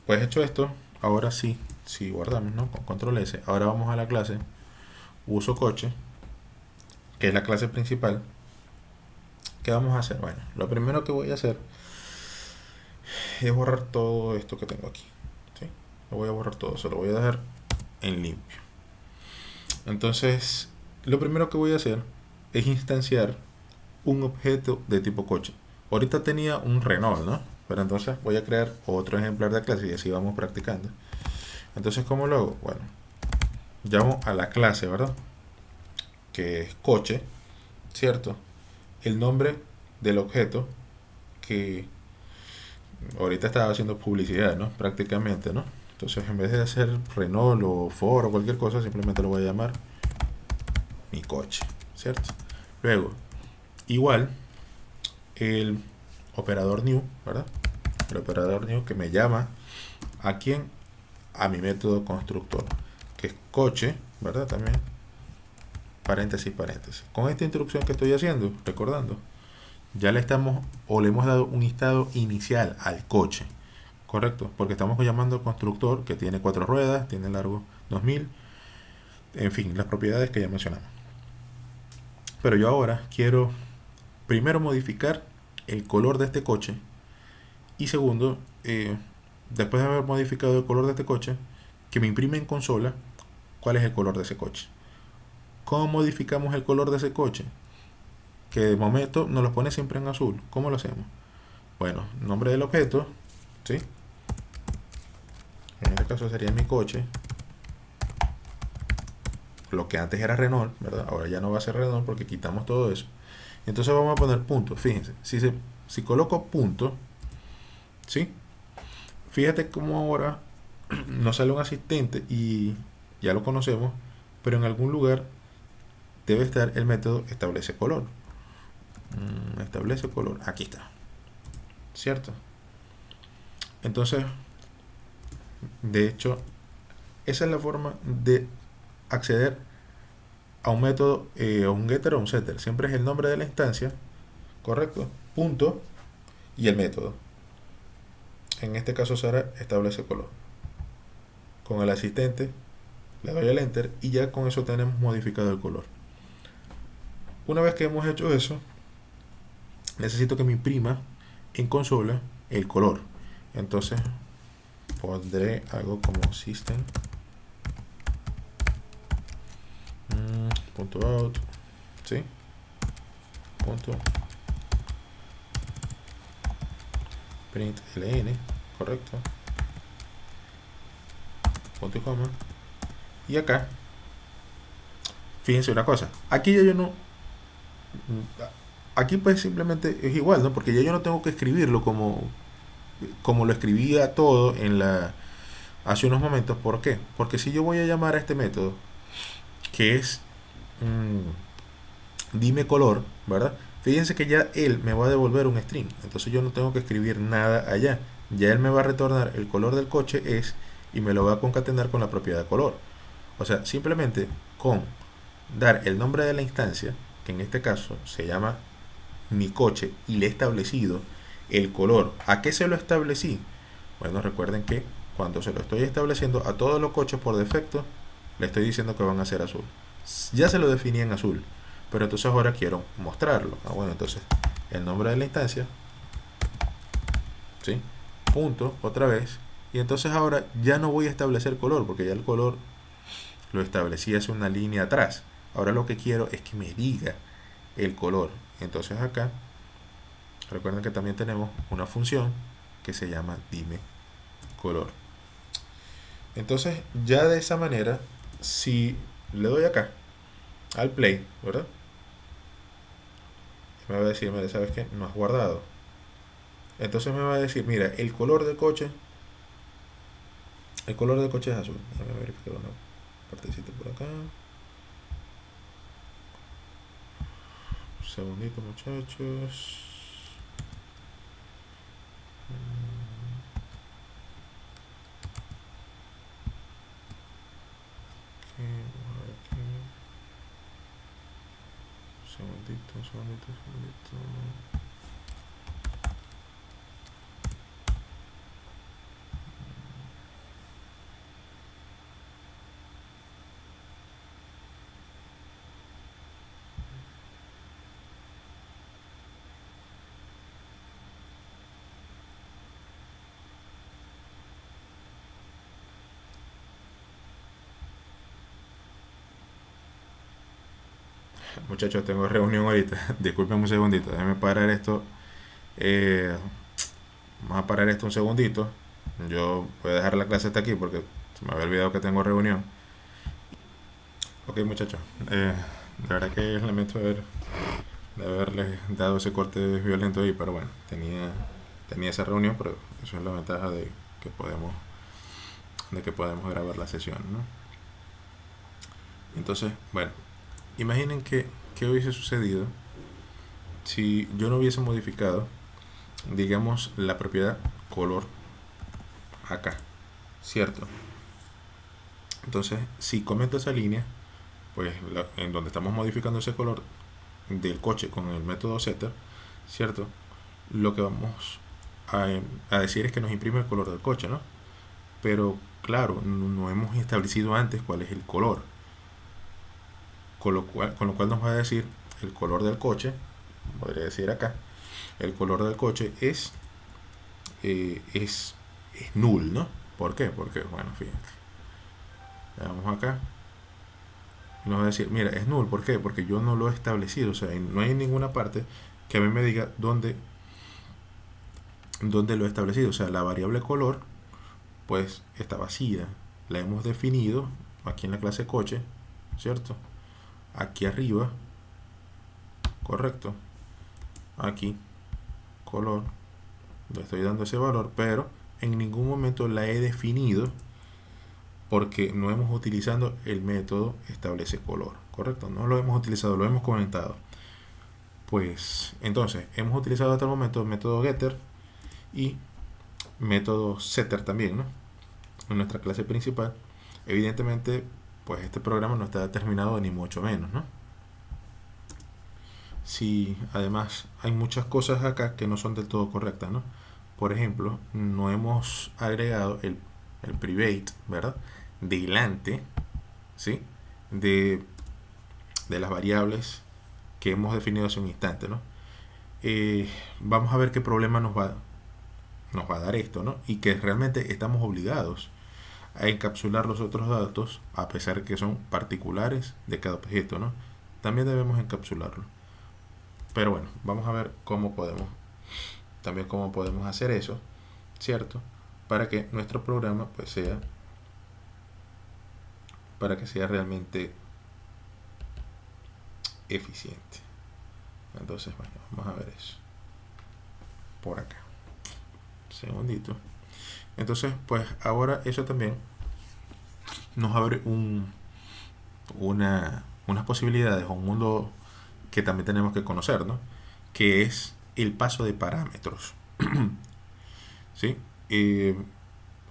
Pues hecho esto, ahora sí, si guardamos, ¿no? Con control S, ahora vamos a la clase uso coche, que es la clase principal. ¿Qué vamos a hacer? Bueno, lo primero que voy a hacer es borrar todo esto que tengo aquí, ¿sí? Lo voy a borrar todo, se lo voy a dejar en limpio. Entonces, lo primero que voy a hacer es instanciar un objeto de tipo coche. Ahorita tenía un Renault, ¿no? Pero entonces voy a crear otro ejemplar de clase y así vamos practicando. Entonces, ¿cómo lo hago? Bueno, llamo a la clase, ¿verdad? Que es coche, ¿cierto? El nombre del objeto que ahorita estaba haciendo publicidad, ¿no? Prácticamente, ¿no? Entonces, en vez de hacer Renault o Ford o cualquier cosa, simplemente lo voy a llamar mi coche, ¿cierto? Luego, igual, el operador new, ¿verdad? El operador new que me llama a quién, a mi método constructor, que es coche, ¿verdad? También paréntesis, paréntesis. Con esta instrucción que estoy haciendo, recordando, ya le estamos o le hemos dado un estado inicial al coche, correcto, porque estamos llamando al constructor que tiene 4 ruedas, tiene largo 2000, en fin, las propiedades que ya mencionamos. Pero yo ahora quiero primero modificar el color de este coche y segundo, después de haber modificado el color de este coche, que me imprime en consola cuál es el color de ese coche. ¿Cómo modificamos el color de ese coche? Que de momento nos lo pone siempre en azul. ¿Cómo lo hacemos? Bueno, nombre del objeto, ¿sí? En este caso sería mi coche, lo que antes era Renault, ¿verdad? Ahora ya no va a ser Renault porque quitamos todo eso. Entonces vamos a poner punto. Fíjense, si coloco punto, ¿sí? Fíjate cómo ahora nos sale un asistente y ya lo conocemos, pero en algún lugar debe estar el método establece color. Establece color, aquí está, ¿cierto? Entonces, de hecho, esa es la forma de acceder a un método, a un getter o un setter. Siempre es el nombre de la instancia, correcto, punto y el método. En este caso será establece color. Con el asistente le doy al enter y ya con eso tenemos modificado el color. Una vez que hemos hecho eso, necesito que me imprima en consola el color. Entonces pondré algo como system punto out, ¿sí? Punto print ln, correcto, punto y coma, y acá fíjense una cosa, aquí ya yo no, aquí pues simplemente es igual, ¿no? Porque ya yo no tengo que escribirlo como lo escribía todo en la hace unos momentos. ¿Por qué? Porque si yo voy a llamar a este método que es dime color, ¿verdad? Fíjense que ya él me va a devolver un string, entonces yo no tengo que escribir nada allá, ya él me va a retornar el color del coche es y me lo va a concatenar con la propiedad color. O sea, simplemente con dar el nombre de la instancia, que en este caso se llama mi coche, y le he establecido el color. ¿A qué se lo establecí? Bueno, recuerden que cuando se lo estoy estableciendo a todos los coches por defecto, le estoy diciendo que van a ser azul. Ya se lo definí en azul, pero entonces ahora quiero mostrarlo. Bueno, entonces el nombre de la instancia, ¿sí? Punto, otra vez. Y entonces ahora ya no voy a establecer color, porque ya el color lo establecí hace una línea atrás. Ahora lo que quiero es que me diga el color. Entonces acá, recuerden que también tenemos una función que se llama dime color. Entonces ya de esa manera, si le doy acá al play, ¿verdad? Me va a decir, mira, ¿sabes qué? No has guardado. Entonces me va a decir, mira, el color del coche es azul. Déjame verificar una partecita por acá. Un segundito, muchachos. Un segundito. Muchachos, tengo reunión ahorita. Disculpen un segundito. Déjenme parar esto. Vamos a parar esto un segundito. Yo voy a dejar la clase hasta aquí porque se me había olvidado que tengo reunión. Ok, muchachos. De verdad que lamento de haberles dado ese corte violento ahí, pero bueno, tenía esa reunión, pero eso es la ventaja de que podemos grabar la sesión, ¿no? Entonces, bueno, imaginen qué hubiese sucedido si yo no hubiese modificado, digamos, la propiedad color acá, ¿cierto? Entonces, si comento esa línea, pues en donde estamos modificando ese color del coche con el método setter, ¿cierto? Lo que vamos a decir es que nos imprime el color del coche, ¿no? Pero claro, no hemos establecido antes cuál es el color, con lo cual nos va a decir el color del coche. Podría decir acá, el color del coche es null, ¿no? ¿Por qué? Porque, bueno, fíjense, le damos acá y nos va a decir, mira, es null. ¿Por qué? Porque yo no lo he establecido, o sea, no hay ninguna parte que a mí me diga dónde lo he establecido. O sea, la variable color pues está vacía, la hemos definido aquí en la clase coche, ¿cierto? Aquí arriba, correcto, aquí color, le estoy dando ese valor, pero en ningún momento la he definido porque no hemos utilizado el método establece color, correcto, no lo hemos utilizado, lo hemos comentado. Pues entonces hemos utilizado hasta el momento el método getter y método setter también, ¿no? En nuestra clase principal. Evidentemente, pues este programa no está determinado ni mucho menos, ¿no? Si además hay muchas cosas acá que no son del todo correctas, ¿no? Por ejemplo, no hemos agregado el private, ¿verdad? Delante, ¿sí? De las variables que hemos definido hace un instante, ¿no? Vamos a ver qué problema nos va a dar esto, ¿no? Y que realmente estamos obligados a encapsular los otros datos, a pesar de que son particulares de cada objeto, ¿no? También debemos encapsularlo. Pero bueno, vamos a ver cómo podemos hacer eso, ¿cierto? Para que nuestro programa pues sea realmente eficiente. Entonces, bueno, vamos a ver eso por acá. Segundito. Entonces, pues ahora eso también nos abre unas posibilidades o un mundo que también tenemos que conocer, ¿no? Que es el paso de parámetros, ¿sí?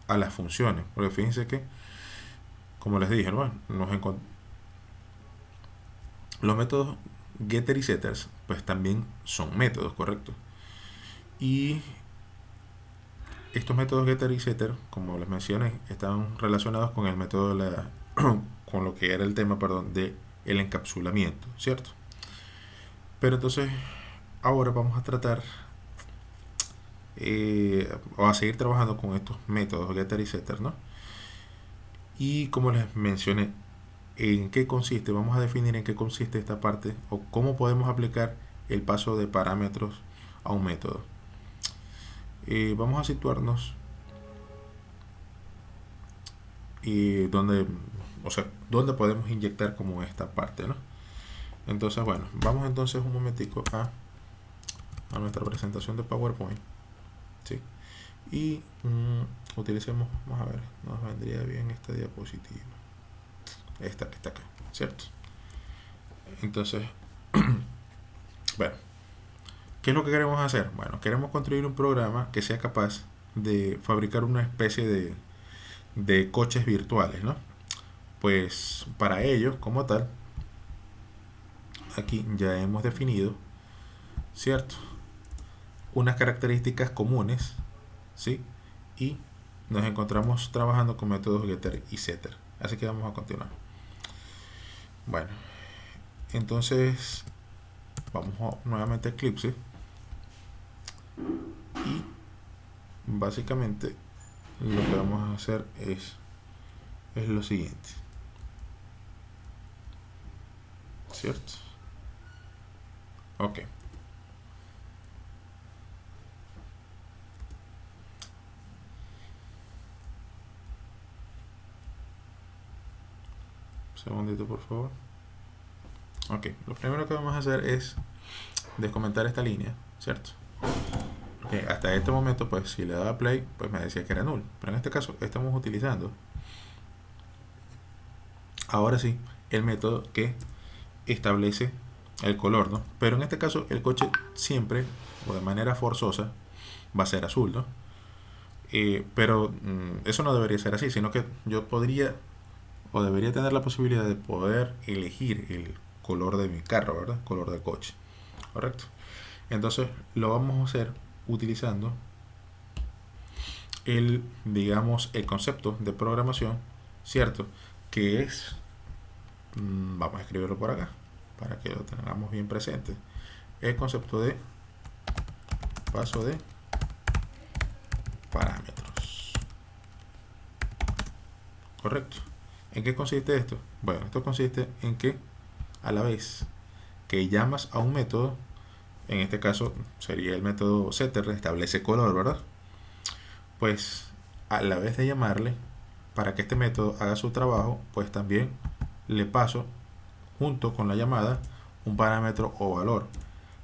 A las funciones. Porque fíjense que, como les dije, ¿no? Los métodos getter y setters, pues también son métodos, ¿correcto? Y estos métodos getter y setter, como les mencioné, están relacionados con el método con lo que era el tema, perdón, de el encapsulamiento, ¿cierto? Pero entonces ahora vamos a tratar o a seguir trabajando con estos métodos getter y setter, ¿no? Y como les mencioné, en qué consiste, vamos a definir en qué consiste esta parte o cómo podemos aplicar el paso de parámetros a un método. Vamos a situarnos donde podemos inyectar como esta parte, ¿no? Entonces, bueno, vamos entonces un momentico a nuestra presentación de PowerPoint, ¿sí? Y utilicemos, vamos a ver, nos vendría bien esta diapositiva, esta que está acá, ¿cierto? Entonces, bueno, ¿qué es lo que queremos hacer? Bueno, queremos construir un programa que sea capaz de fabricar una especie de coches virtuales, ¿no? Pues para ello, como tal, aquí ya hemos definido, ¿cierto? Unas características comunes, ¿sí? Y nos encontramos trabajando con métodos getter y setter. Así que vamos a continuar. Bueno, entonces vamos nuevamente a Eclipse y básicamente lo que vamos a hacer es lo siguiente, ¿cierto? Ok. Segundito, por favor. Ok, lo primero que vamos a hacer es descomentar esta línea, ¿cierto? Okay, hasta este momento, pues si le daba play, pues me decía que era null. Pero en este caso estamos utilizando, ahora sí, el método que establece el color, ¿no? Pero en este caso el coche siempre, o de manera forzosa, va a ser azul, ¿no? Pero eso no debería ser así, sino que yo podría o debería tener la posibilidad de poder elegir el color de mi carro, ¿verdad? Color del coche, correcto. Entonces lo vamos a hacer utilizando digamos, el concepto de programación, ¿cierto? Que es, vamos a escribirlo por acá para que lo tengamos bien presente, el concepto de paso de parámetros, correcto. ¿En qué consiste esto? Bueno, esto consiste en que a la vez que llamas a un método, en este caso sería el método setter, establece color, ¿verdad? Pues a la vez de llamarle, para que este método haga su trabajo, pues también le paso junto con la llamada un parámetro o valor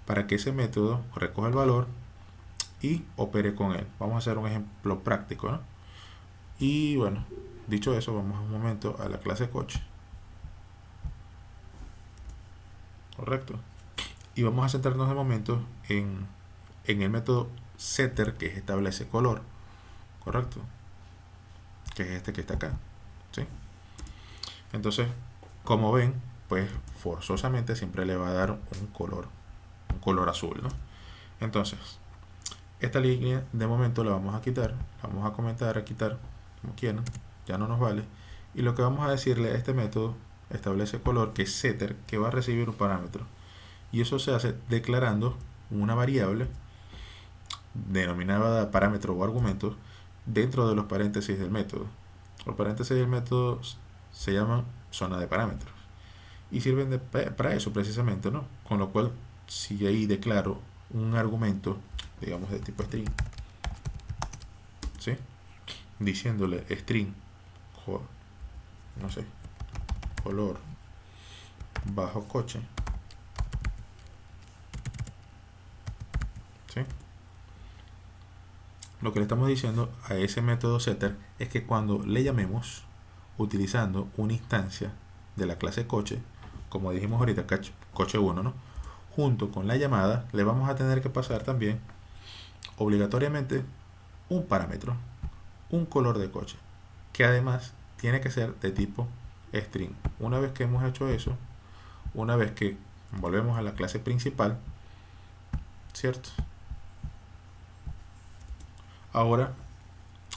para que ese método recoja el valor y opere con él. Vamos a hacer un ejemplo práctico, ¿no? Y bueno, dicho eso, vamos un momento a la clase coche. Correcto. Y vamos a centrarnos de momento en el método setter, que es establece color. Correcto. Que es este que está acá. ¿Sí? Entonces, como ven, pues forzosamente siempre le va a dar un color azul, ¿no? Entonces, esta línea de momento la vamos a quitar, la vamos a comentar, a quitar, como quieran, ya no nos vale. Y lo que vamos a decirle a este método, establece color, que es setter, que va a recibir un parámetro. Y eso se hace declarando una variable denominada parámetro o argumento dentro de los paréntesis del método. Los paréntesis del método se llaman zona de parámetros y sirven para eso precisamente, ¿no? Con lo cual, si ahí declaro un argumento, digamos de tipo string, ¿sí? Diciéndole string, no sé, color bajo coche, ¿sí? Lo que le estamos diciendo a ese método setter es que cuando le llamemos utilizando una instancia de la clase coche, como dijimos ahorita, coche 1, ¿no? Junto con la llamada le vamos a tener que pasar también obligatoriamente un parámetro, un color de coche, que además tiene que ser de tipo string. Una vez que hemos hecho eso, una vez que volvemos a la clase principal, ¿cierto? Ahora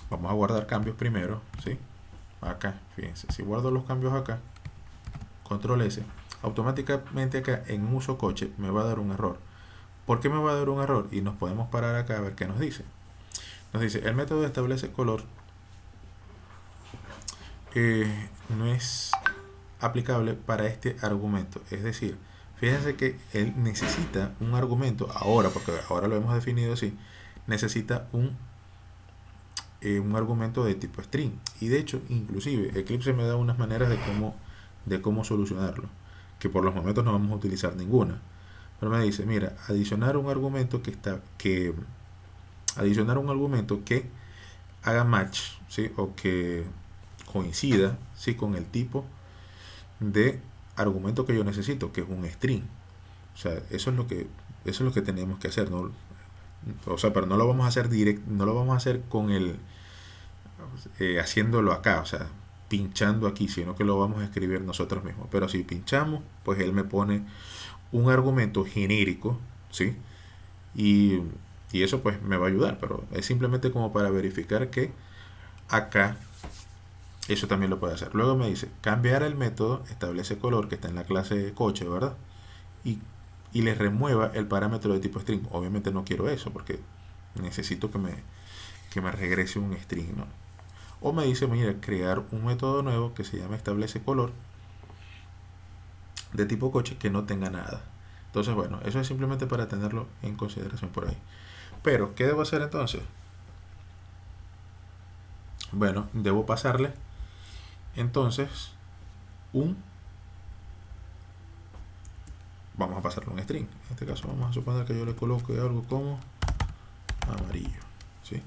vamos a guardar cambios primero, ¿sí? Acá, fíjense, si guardo los cambios acá, control S, automáticamente acá en uso coche me va a dar un error. ¿Por qué me va a dar un error? Y nos podemos parar acá a ver qué nos dice. Nos dice, el método establece color no es aplicable para este argumento. Es decir, fíjense que él necesita un argumento ahora, porque ahora lo hemos definido así, necesita un argumento de tipo string. Y de hecho, inclusive, Eclipse me da unas maneras de cómo solucionarlo, que por los momentos no vamos a utilizar ninguna. Pero me dice, mira, adicionar un argumento que haga match, ¿sí? O que coincida, ¿sí? Con el tipo de argumento que yo necesito, que es un string. O sea, eso es lo que tenemos que hacer, ¿no? O sea, pero no lo vamos a hacer no lo vamos a hacer con haciéndolo acá, o sea, pinchando aquí, sino que lo vamos a escribir nosotros mismos. Pero si pinchamos, pues él me pone un argumento genérico, ¿sí? Y eso pues me va a ayudar, pero es simplemente como para verificar que acá eso también lo puede hacer. Luego me dice, cambiar el método establece color, que está en la clase coche, ¿verdad? Y le remueva el parámetro de tipo string. Obviamente no quiero eso, porque necesito que me regrese un string, ¿no? O me dice, mira, crear un método nuevo que se llama establece color de tipo coche que no tenga nada. Entonces, bueno, eso es simplemente para tenerlo en consideración por ahí. Pero, ¿qué debo hacer entonces? Bueno, debo pasarle entonces vamos a pasarle un string. En este caso vamos a suponer que yo le coloque algo como amarillo, ¿sí?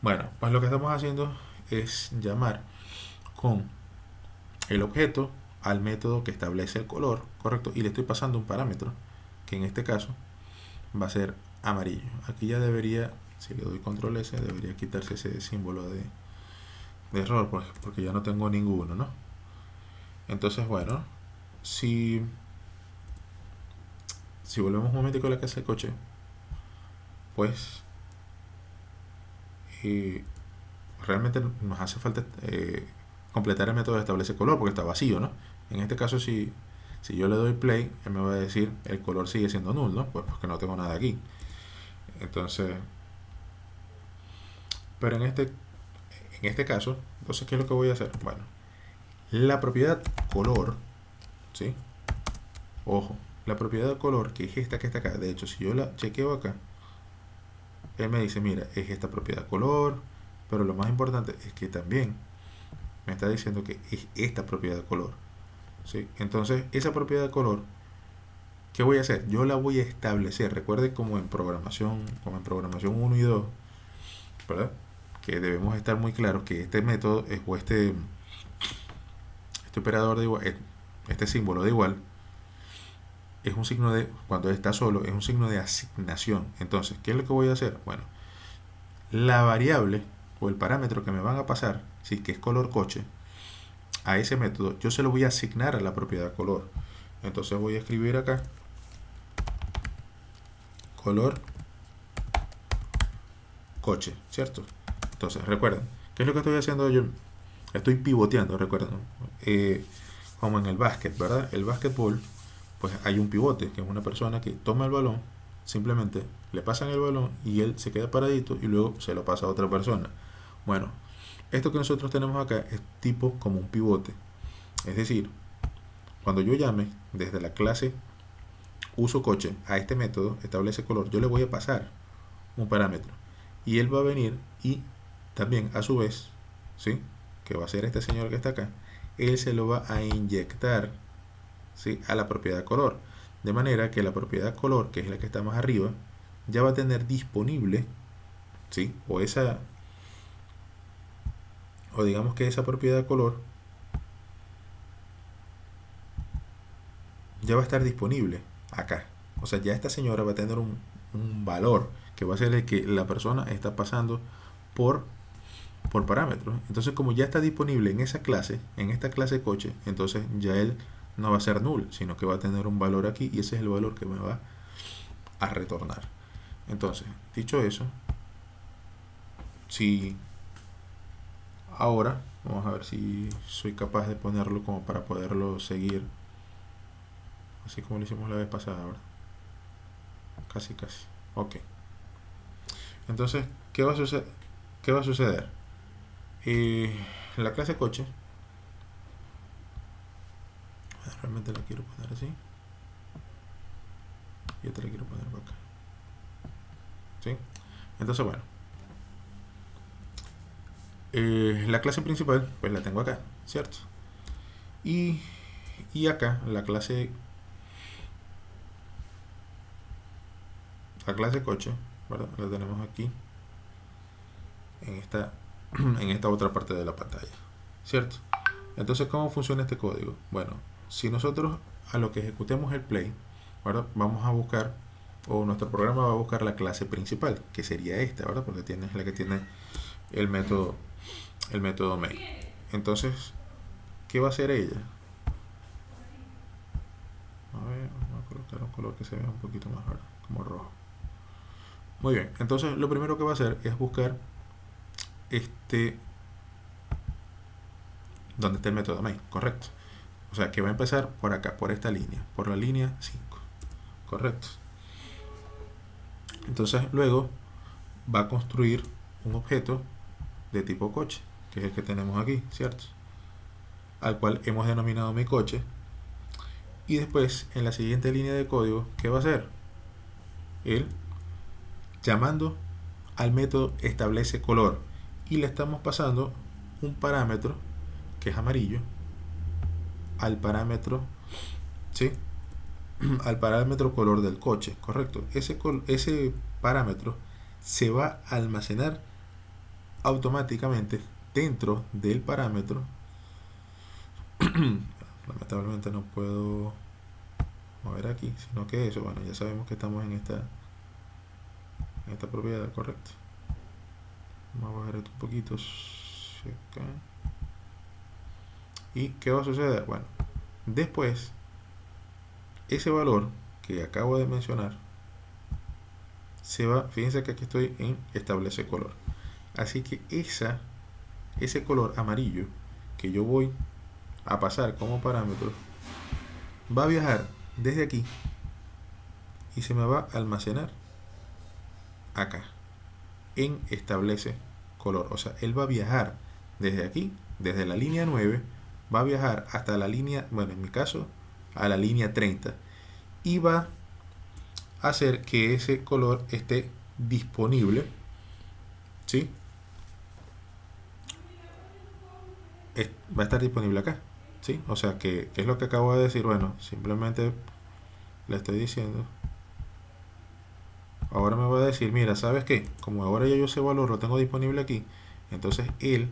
Bueno, pues lo que estamos haciendo es llamar con el objeto al método que establece el color, ¿correcto? Y le estoy pasando un parámetro, que en este caso va a ser amarillo. Aquí ya debería, si le doy control S, debería quitarse ese símbolo de error, porque ya no tengo ninguno, ¿no? Entonces, bueno, si volvemos un momento con la casa de coche, pues realmente nos hace falta completar el método de establece color, porque está vacío, ¿no? En este caso, si yo le doy play, él me va a decir el color sigue siendo null, ¿no? Pues porque no tengo nada aquí. Entonces, pero en este caso, entonces, ¿qué es lo que voy a hacer? Bueno, la propiedad color, ¿sí? Ojo, la propiedad de color, que es esta que está acá. De hecho, si yo la chequeo acá, él me dice, mira, es esta propiedad color, pero lo más importante es que también me está diciendo que es esta propiedad color. ¿sí? Entonces, esa propiedad de color, ¿qué voy a hacer? Yo la voy a establecer. Recuerde como en programación 1 y 2, ¿verdad? Que debemos estar muy claros que este método o este operador de igual, este símbolo de igual, es un signo de, cuando está solo, es un signo de asignación. Entonces, ¿qué es lo que voy a hacer? Bueno, la variable o el parámetro que me van a pasar, si que es color coche, a ese método, yo se lo voy a asignar a la propiedad color. Entonces voy a escribir acá color coche, ¿cierto? Entonces recuerden, ¿qué es lo que estoy haciendo yo? Estoy pivoteando, recuerden, como en el básquet, ¿verdad? El básquetbol, pues hay un pivote, que es una persona que toma el balón, simplemente le pasan el balón y él se queda paradito y luego se lo pasa a otra persona. Bueno, esto que nosotros tenemos acá es tipo como un pivote. Es decir, cuando yo llame desde la clase uso coche a este método, establece color, yo le voy a pasar un parámetro y él va a venir y también a su vez, ¿sí? Que va a ser este señor que está acá, él se lo va a inyectar, ¿sí? A la propiedad color, de manera que la propiedad color, que es la que está más arriba, ya va a tener disponible, ¿sí? O digamos que esa propiedad color ya va a estar disponible acá. O sea, ya esta señora va a tener un valor que va a ser el que la persona está pasando por parámetros. Entonces, como ya está disponible en esa clase, en esta clase coche, entonces ya él no va a ser null, sino que va a tener un valor aquí y ese es el valor que me va a retornar. Entonces, dicho eso, si ahora, vamos a ver si soy capaz de ponerlo como para poderlo seguir, así como lo hicimos la vez pasada, ¿verdad? Casi. Ok. Entonces, ¿qué va a suceder? ¿Qué va a suceder? La clase coche, realmente la quiero poner así y esta la quiero poner por acá, ¿sí? Entonces, bueno, la clase principal pues la tengo acá, ¿cierto? Y acá la clase coche, ¿verdad? La tenemos aquí en esta otra parte de la pantalla, ¿cierto? Entonces, ¿cómo funciona este código? Bueno, si nosotros a lo que ejecutemos el play, ¿verdad? Vamos a buscar, o nuestro programa va a buscar la clase principal, que sería esta, ¿verdad? Porque es la que tiene el método main. Entonces, ¿qué va a hacer ella? A ver, vamos a colocar un color que se vea un poquito más verde, como rojo. Muy bien, entonces lo primero que va a hacer es buscar donde está el método main, correcto. O sea, que va a empezar por acá, por esta línea, por la línea 5, correcto. Entonces luego va a construir un objeto de tipo coche, que es el que tenemos aquí, ¿cierto? Al cual hemos denominado mi coche. Y después, en la siguiente línea de código, ¿qué va a hacer? Él, llamando al método establece color, y le estamos pasando un parámetro que es amarillo al parámetro, ¿sí? Al parámetro color del coche, correcto. Ese parámetro se va a almacenar automáticamente dentro del parámetro. Lamentablemente no puedo mover aquí, sino que eso, bueno, ya sabemos que estamos en esta propiedad, correcto. Vamos a bajar esto un poquito acá. ¿Y qué va a suceder? Bueno, después ese valor que acabo de mencionar se va, fíjense que aquí estoy en establece color, así que ese color amarillo que yo voy a pasar como parámetro va a viajar desde aquí y se me va a almacenar acá en establece color. O sea, él va a viajar desde aquí, desde la línea 9, va a viajar hasta la línea, bueno, en mi caso a la línea 30, y va a hacer que ese color esté disponible, ¿sí? Va a estar disponible acá, ¿Sí? O sea, ¿qué es lo que acabo de decir? Bueno, simplemente le estoy diciendo. Ahora me va a decir, mira, ¿sabes qué? Como ahora ya yo ese valor lo tengo disponible aquí, entonces él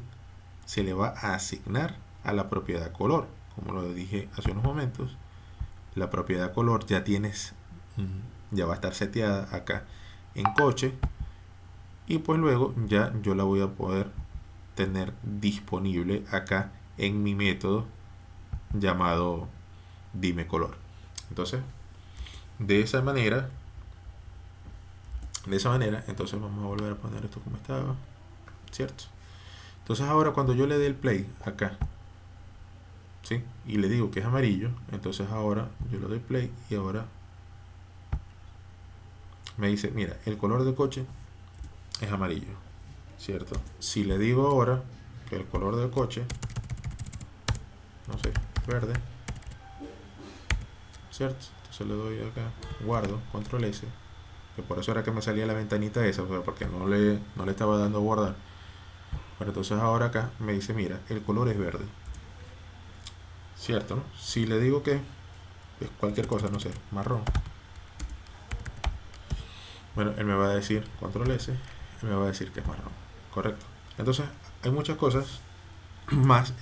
se le va a asignar a la propiedad color. Como lo dije hace unos momentos, la propiedad color ya tienes, ya va a estar seteada acá en coche, y pues luego ya yo la voy a poder tener disponible acá en mi método llamado dime color. Entonces, de esa manera, entonces vamos a volver a poner esto como estaba, ¿cierto? Entonces ahora cuando yo le dé el play acá, ¿sí? Y le digo que es amarillo, entonces ahora yo le doy play y ahora me dice, mira, el color del coche es amarillo, ¿cierto? Si le digo ahora que el color del coche, no sé, verde, ¿cierto? Entonces le doy acá, guardo, control S, que por eso era que me salía la ventanita esa, o sea, porque no le estaba dando a guardar. Pero entonces ahora acá me dice, mira, el color es verde, ¿cierto? ¿No? Si le digo que es cualquier cosa, no sé, marrón, bueno, él me va a decir control S, él me va a decir que es marrón, correcto. Entonces hay muchas cosas más,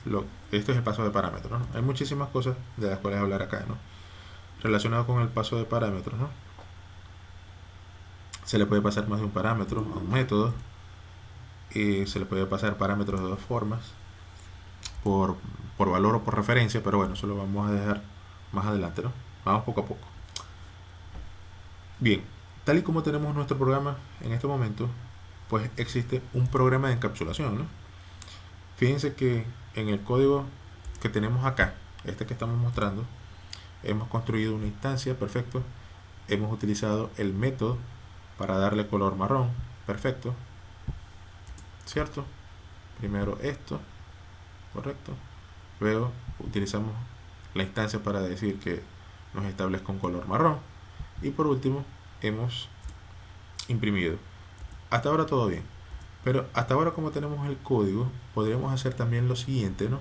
esto es el paso de parámetros, ¿no? Hay muchísimas cosas de las cuales hablar acá, ¿no? Relacionado con el paso de parámetros, ¿no? Se le puede pasar más de un parámetro a un método, y se le puede pasar parámetros de dos formas, por, por valor o por referencia, pero bueno, eso lo vamos a dejar más adelante, ¿no? Vamos poco a poco. Bien, tal y como tenemos nuestro programa en este momento, pues existe un programa de encapsulación, ¿no? Fíjense que en el código que tenemos acá, este que estamos mostrando, hemos construido una instancia, perfecto. Hemos utilizado el método para darle color marrón, perfecto, ¿cierto? Primero esto, correcto. Luego utilizamos la instancia para decir que nos establezca un color marrón. Y por último, hemos imprimido. Hasta ahora todo bien. Pero hasta ahora, como tenemos el código, podríamos hacer también lo siguiente, ¿no?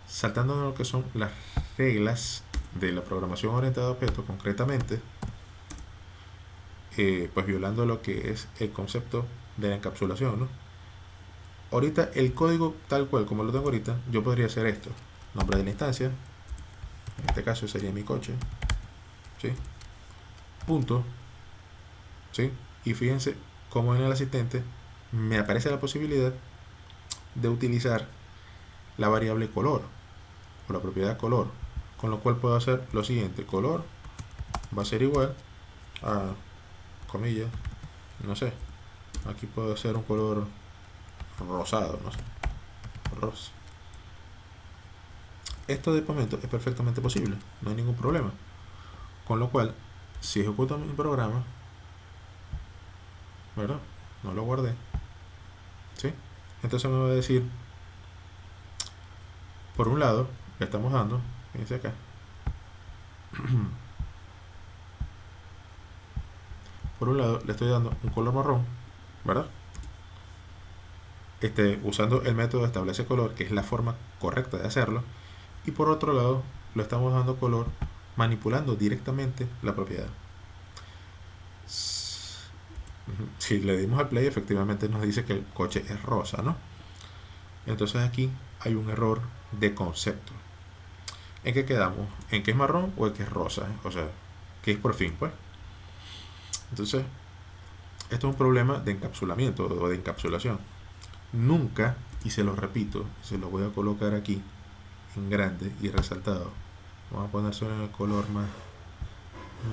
Saltando de lo que son las reglas de la programación orientada a objetos, concretamente, pues violando lo que es el concepto de la encapsulación, ¿no? Ahorita el código tal cual como lo tengo ahorita, yo podría hacer esto: nombre de la instancia, en este caso sería mi coche, ¿sí? Punto, ¿sí? Y fíjense cómo en el asistente me aparece la posibilidad de utilizar la variable color o la propiedad color, con lo cual puedo hacer lo siguiente: color va a ser igual a, comillas, no sé, aquí puedo hacer un color rosado, no sé, rosa. Esto de momento es perfectamente posible, no hay ningún problema. Con lo cual, si ejecuto mi programa, ¿verdad? No lo guardé, ¿sí? Entonces me va a decir, por un lado, le estamos dando, fíjense acá, por un lado le estoy dando un color marrón, ¿verdad? Usando el método establece color, que es la forma correcta de hacerlo, y por otro lado lo estamos dando color manipulando directamente la propiedad. Si le dimos al play, efectivamente nos dice que el coche es rosa, ¿no? Entonces aquí hay un error de concepto. ¿En qué quedamos? ¿En que es marrón o en que es rosa? O sea, que es por fin, pues. Entonces, esto es un problema de encapsulamiento o de encapsulación. Nunca, y se lo repito, se lo voy a colocar aquí en grande y resaltado. Vamos a poner solo en el color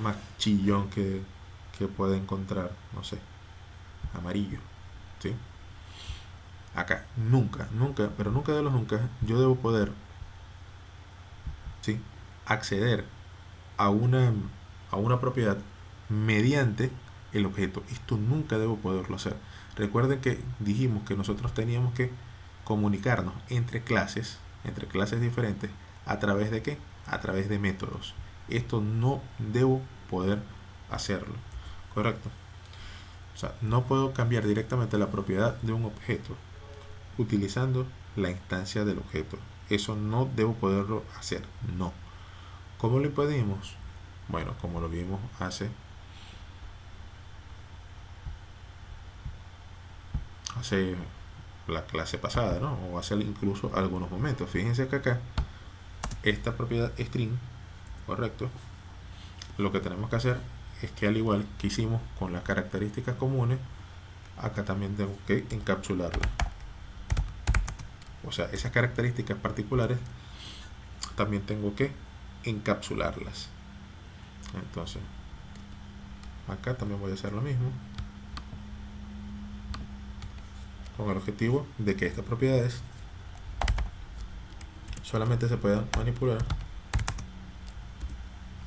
más chillón que pueda encontrar, no sé, amarillo, ¿sí? Acá, nunca, pero nunca de los nunca, yo debo poder, ¿sí?, acceder a una propiedad mediante el objeto. Esto nunca debo poderlo hacer. Recuerden que dijimos que nosotros teníamos que comunicarnos entre clases diferentes, ¿a través de qué? A través de métodos. Esto no debo poder hacerlo, correcto. O sea, no puedo cambiar directamente la propiedad de un objeto utilizando la instancia del objeto. eso no debo poderlo hacer. No. ¿Cómo lo impedimos? Bueno, como lo vimos hace la clase pasada, ¿no? O hace incluso algunos momentos. Fíjense que acá esta propiedad string, correcto, lo que tenemos que hacer es que, al igual que hicimos con las características comunes, acá también tengo que encapsularla. O sea, esas características particulares también tengo que encapsularlas. Entonces, acá también voy a hacer lo mismo, con el objetivo de que estas propiedades solamente se puedan manipular,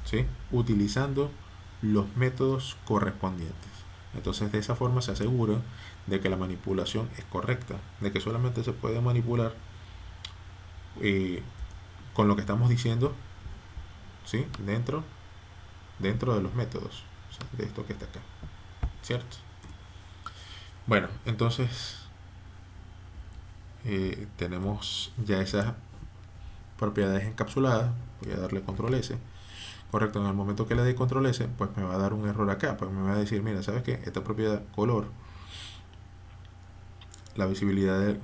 ¿sí?, utilizando los métodos correspondientes. Entonces, de esa forma se asegura de que la manipulación es correcta, de que solamente se puede manipular con lo que estamos diciendo, ¿sí?, dentro de los métodos, o sea, de esto que está acá, ¿cierto? Bueno, entonces tenemos ya esas propiedades encapsuladas. Voy a darle control S. Correcto, en el momento que le dé control S, pues me va a dar un error acá, pues me va a decir, mira, ¿sabes qué? Esta propiedad color, la visibilidad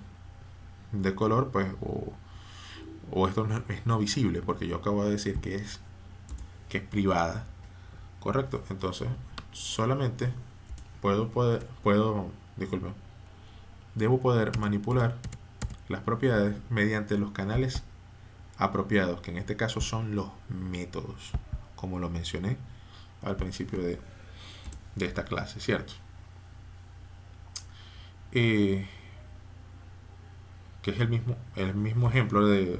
de color, pues, o esto no, es no visible, porque yo acabo de decir que es privada. Correcto, entonces solamente debo poder manipular las propiedades mediante los canales apropiados, que en este caso son los métodos, como lo mencioné al principio de esta clase, ¿cierto? Que es el mismo ejemplo del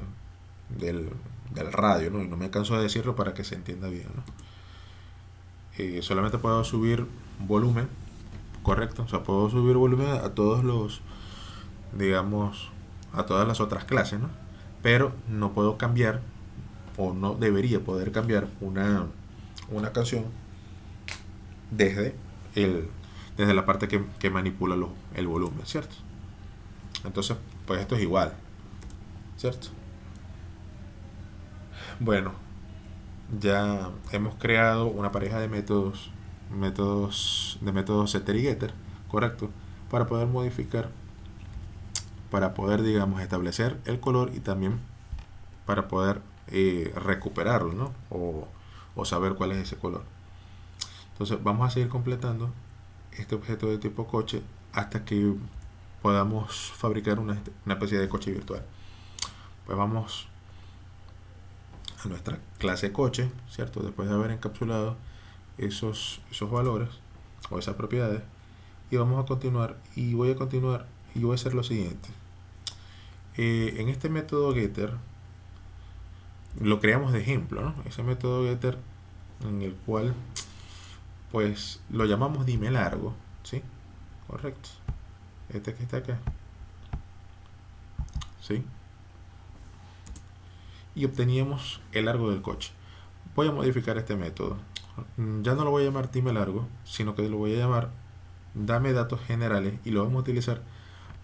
radio, ¿no? Y no me canso de decirlo para que se entienda bien, ¿no? Solamente puedo subir volumen, correcto, o sea, puedo subir volumen a todos los, digamos, a todas las otras clases, ¿no? Pero no puedo cambiar, o no debería poder cambiar una canción desde la parte que manipula el volumen, ¿cierto? Entonces, pues esto es igual, ¿cierto? Bueno, ya hemos creado una pareja de métodos setter y getter, correcto, para poder modificar, digamos, establecer el color, y también para poder recuperarlo, ¿no? O saber cuál es ese color. Entonces vamos a seguir completando este objeto de tipo coche hasta que podamos fabricar una especie de coche virtual. Pues vamos a nuestra clase coche, ¿cierto? Después de haber encapsulado esos valores o esas propiedades, y vamos a continuar, y voy a hacer lo siguiente. En este método getter lo creamos de ejemplo, ¿no? Ese método getter, en el cual pues lo llamamos dime largo, ¿sí? Correcto, este que está acá, ¿sí? Y obteníamos el largo del coche. Voy a modificar este método. Ya no lo voy a llamar dime largo, sino que lo voy a llamar dame datos generales, y lo vamos a utilizar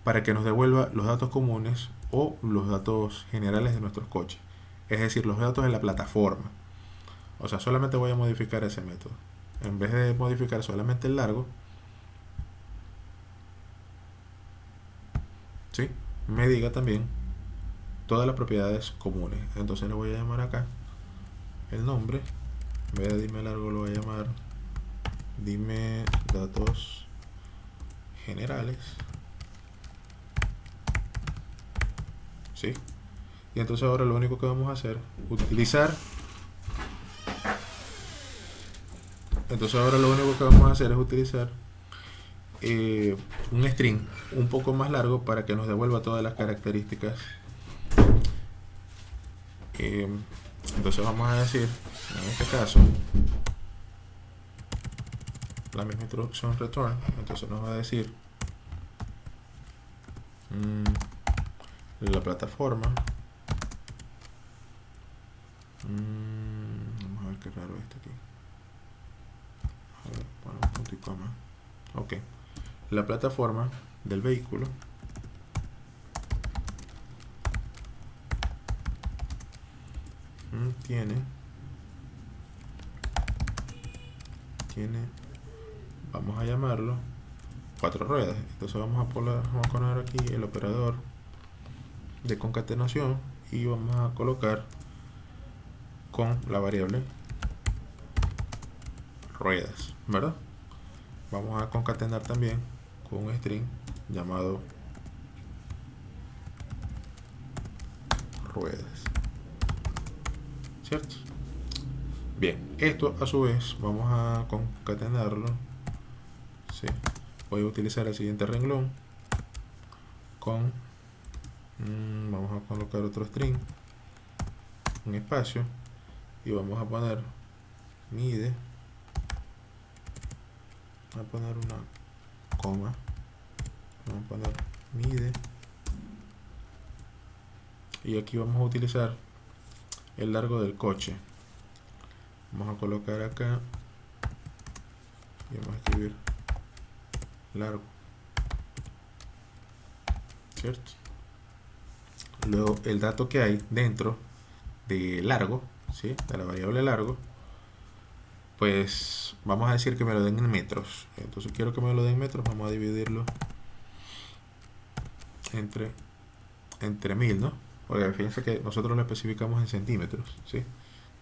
para que nos devuelva los datos comunes o los datos generales de nuestros coches, es decir, los datos de la plataforma. O sea, solamente voy a modificar ese método. En vez de modificar solamente el largo, ¿sí?, me diga también todas las propiedades comunes. Entonces le voy a llamar acá el nombre. En vez de dime largo lo voy a llamar dime datos generales, ¿sí? Y entonces ahora lo único que vamos a hacer es utilizar un string un poco más largo para que nos devuelva todas las características. Entonces vamos a decir, en este caso, la misma introducción return. Entonces nos va a decir la plataforma. Vamos a ver qué raro esto aquí. A ver, ponemos un punto y coma. Ok, la plataforma del vehículo tiene, vamos a llamarlo 4 ruedas. Entonces vamos a poner aquí el operador de concatenación y vamos a colocar con la variable ruedas, ¿verdad? Vamos a concatenar también con un string llamado ruedas, ¿cierto? Bien, esto a su vez vamos a concatenarlo, ¿sí? Voy a utilizar el siguiente renglón con vamos a colocar otro string, un espacio, y vamos a poner mide, vamos a poner una coma, vamos a poner mide, y aquí vamos a utilizar el largo del coche. Vamos a colocar acá y vamos a escribir largo, ¿cierto? Luego el dato que hay dentro de largo, ¿sí? De la variable largo, pues vamos a decir que me lo den en metros. Entonces quiero que me lo den en metros, vamos a dividirlo entre 1000, ¿no? Porque fíjense que nosotros lo especificamos en centímetros, ¿sí?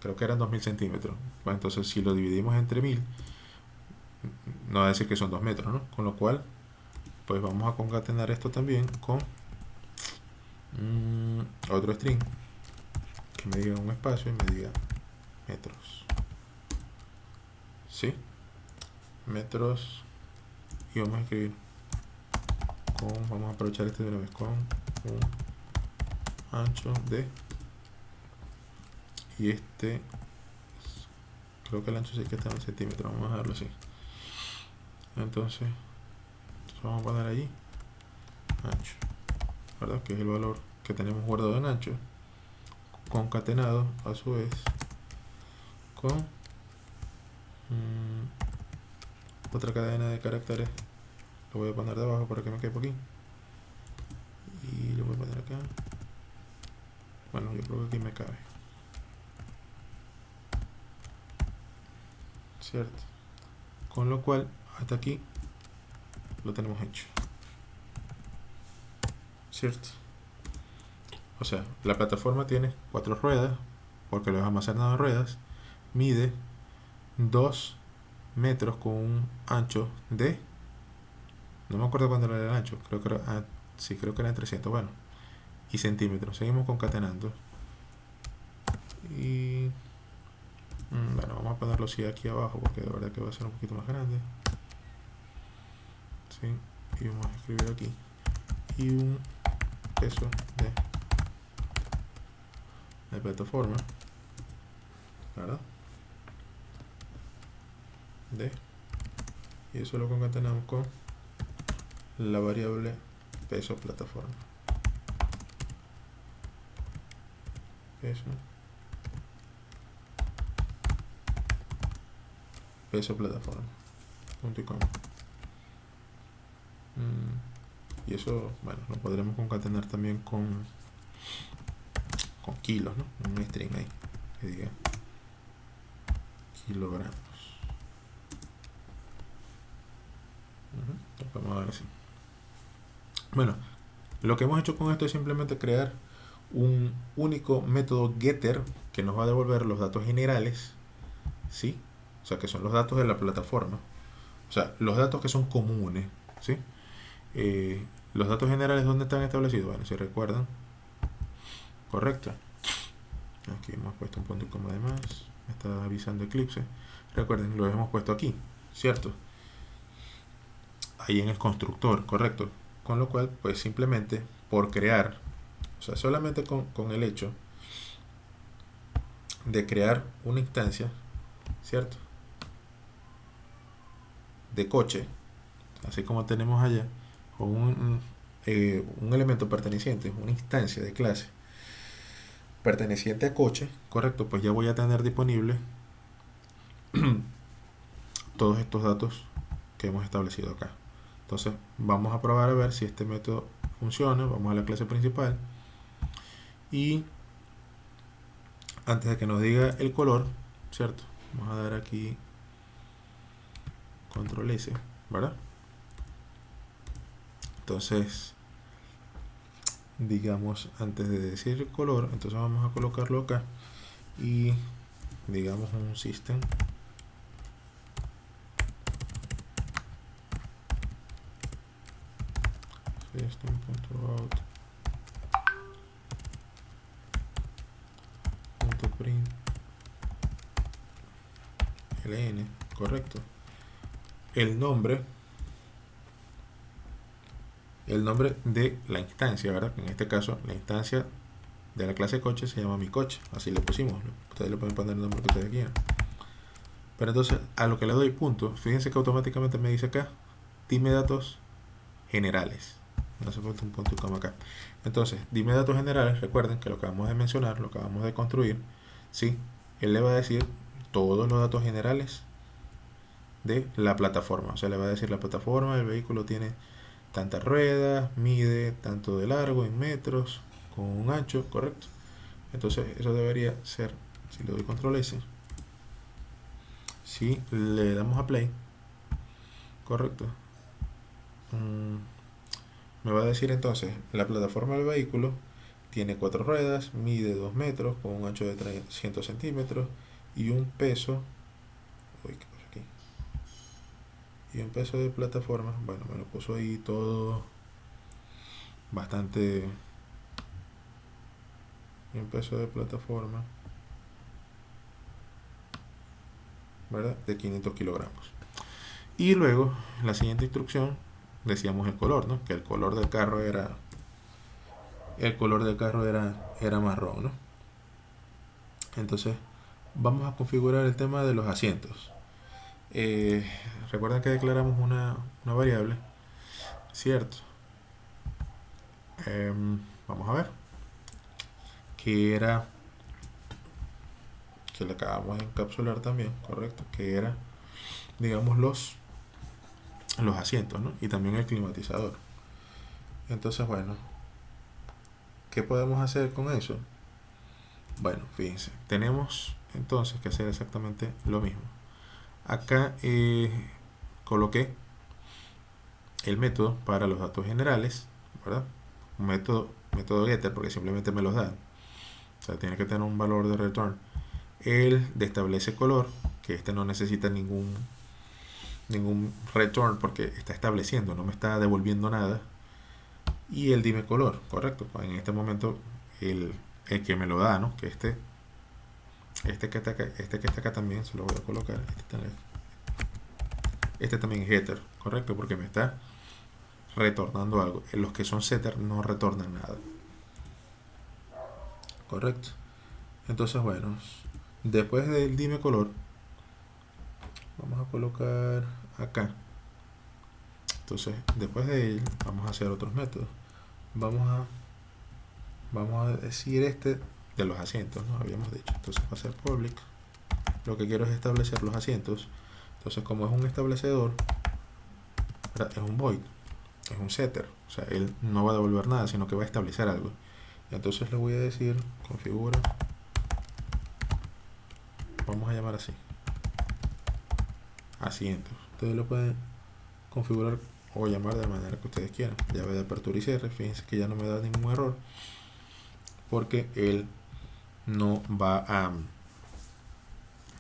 Creo que eran 2000 centímetros. Pues entonces si lo dividimos entre 1000, no va a decir que son 2 metros, ¿no? Con lo cual, pues vamos a concatenar esto también con otro string que me diga un espacio y me diga metros, ¿sí? Metros, y vamos a escribir vamos a aprovechar este de una vez, con un ancho de, y este creo que el ancho sí que está en centímetros, vamos a dejarlo así. Entonces vamos a poner allí ancho, ¿verdad? Que es el valor que tenemos guardado en ancho, concatenado a su vez con otra cadena de caracteres. Lo voy a poner de abajo para que me quepa aquí, y lo voy a poner acá. Bueno, yo creo que aquí me cabe, ¿cierto? Con lo cual hasta aquí lo tenemos hecho, ¿cierto? O sea, la plataforma tiene 4 ruedas porque lo he almacenado en ruedas, mide 2 metros con un ancho de, no me acuerdo cuándo era el ancho, creo que era, sí, creo que era en 300, bueno, y centímetros. Seguimos concatenando y bueno, vamos a ponerlo así aquí abajo porque de verdad que va a ser un poquito más grande, ¿sí? Y vamos a escribir aquí y un peso de plataforma, ¿verdad? Y eso lo concatenamos con la variable peso plataforma, peso plataforma, punto y coma. Y eso, bueno, lo podremos concatenar también con kilos, ¿no? Un string ahí que diga kilogramos. Vamos a ver así. Bueno, lo que hemos hecho con esto es simplemente crear un único método getter que nos va a devolver los datos generales, ¿sí? O sea, que son los datos de la plataforma, o sea, los datos que son comunes, ¿sí? Los datos generales, ¿dónde están establecidos? Bueno, si recuerdan, correcto, aquí hemos puesto un punto y coma de más, me está avisando Eclipse, recuerden, lo hemos puesto aquí, ¿cierto? Ahí en el constructor, correcto, con lo cual, pues simplemente por crear, o sea, solamente con el hecho de crear una instancia, ¿cierto? De coche, así como tenemos allá, con un elemento perteneciente, una instancia de clase perteneciente a coche, correcto, pues ya voy a tener disponible todos estos datos que hemos establecido acá. Entonces vamos a probar a ver si este método funciona. Vamos a la clase principal y antes de que nos diga el color, ¿cierto? Vamos a dar aquí control S, ¿verdad? Entonces, digamos, antes de decir el color, entonces vamos a colocarlo acá y digamos un system system.out.print ln, correcto. El nombre de la instancia, ¿verdad? En este caso, la instancia de la clase coche se llama mi coche, así le pusimos. Ustedes le pueden poner el nombre que ustedes quieran. Pero entonces, a lo que le doy punto, fíjense que automáticamente me dice acá, dime datos generales. No hace falta un punto y coma acá. Entonces, dime datos generales. Recuerden que lo acabamos de mencionar, lo acabamos de construir. ¿Sí? Él le va a decir todos los datos generales de la plataforma. O sea, le va a decir la plataforma, el vehículo tiene tantas ruedas, mide tanto de largo en metros, con un ancho, correcto. Entonces, eso debería ser, si le doy control S, si le damos a play, correcto. Me va a decir entonces, la plataforma del vehículo tiene 4 ruedas, mide 2 metros, con un ancho de 300 centímetros y un peso, uy, ¿qué pasa aquí? Y un peso de plataforma, bueno, me lo puso ahí todo bastante, y un peso de plataforma, ¿verdad? De 500 kilogramos. Y luego, la siguiente instrucción, decíamos el color, ¿no? Que el color del carro era marrón, ¿no? Entonces, vamos a configurar el tema de los asientos. Recuerden que declaramos una variable, ¿cierto? Vamos a ver, que era, que le acabamos de encapsular también, correcto, que era, digamos, los asientos, ¿no? Y también el climatizador. Entonces, bueno, ¿qué podemos hacer con eso? Bueno, fíjense, tenemos entonces que hacer exactamente lo mismo. Acá coloqué el método para los datos generales, ¿verdad? Un método getter, porque simplemente me los dan. O sea, tiene que tener un valor de return. El de establece color, que este no necesita ningún return porque está estableciendo, no me está devolviendo nada. Y el dime color, correcto. En este momento el que me lo da, ¿no? Que este que está acá también se lo voy a colocar. Este también es getter, correcto, porque me está retornando algo. Los que son setter no retornan nada, correcto. Entonces, bueno, después del dime color, vamos a colocar acá. Entonces, después de él, vamos a hacer otros métodos. Vamos a decir este de los asientos, ¿no? Habíamos dicho. Entonces va a ser public. Lo que quiero es establecer los asientos. Entonces, como es un establecedor, es un void, es un setter. O sea, él no va a devolver nada, sino que va a establecer algo. Y entonces le voy a decir configura. Vamos a llamar así. Asientos. Ustedes lo pueden configurar o llamar de la manera que ustedes quieran. Llave de apertura y cierre. Fíjense que ya no me da ningún error, porque él no va a,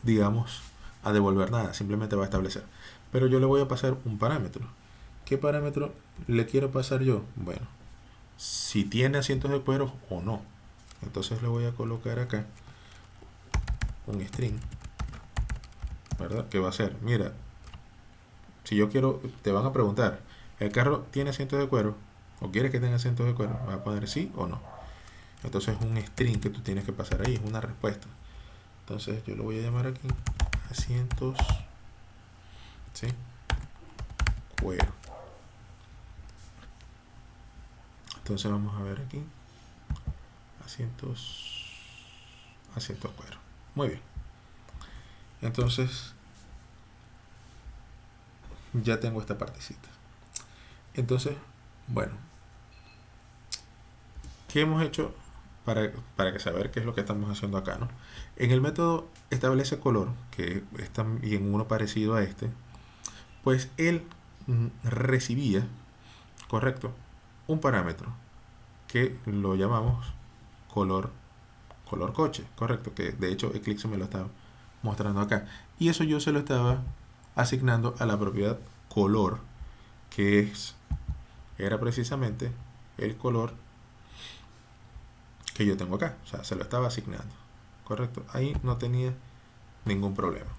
digamos, a devolver nada, simplemente va a establecer. Pero yo le voy a pasar un parámetro. ¿Qué parámetro le quiero pasar yo? Bueno, si tiene asientos de cuero o no. Entonces le voy a colocar acá un string, ¿verdad? Que va a ser, mira, si yo quiero, te van a preguntar, ¿el carro tiene asientos de cuero? ¿O quieres que tenga asientos de cuero? Vas a poner sí o no. Entonces es un string que tú tienes que pasar ahí, es una respuesta. Entonces yo lo voy a llamar aquí asientos, ¿sí? Cuero. Entonces vamos a ver aquí asientos cuero. Muy bien. Entonces ya tengo esta partecita. Entonces, bueno, ¿qué hemos hecho para que saber qué es lo que estamos haciendo acá, ¿no? En el método establece color, que es también uno parecido a este, pues él recibía, correcto, un parámetro que lo llamamos color coche, correcto, que de hecho Eclipse me lo está mostrando acá. Y eso yo se lo estaba asignando a la propiedad color, que era precisamente el color que yo tengo acá. O sea, se lo estaba asignando, correcto. Ahí no tenía ningún problema.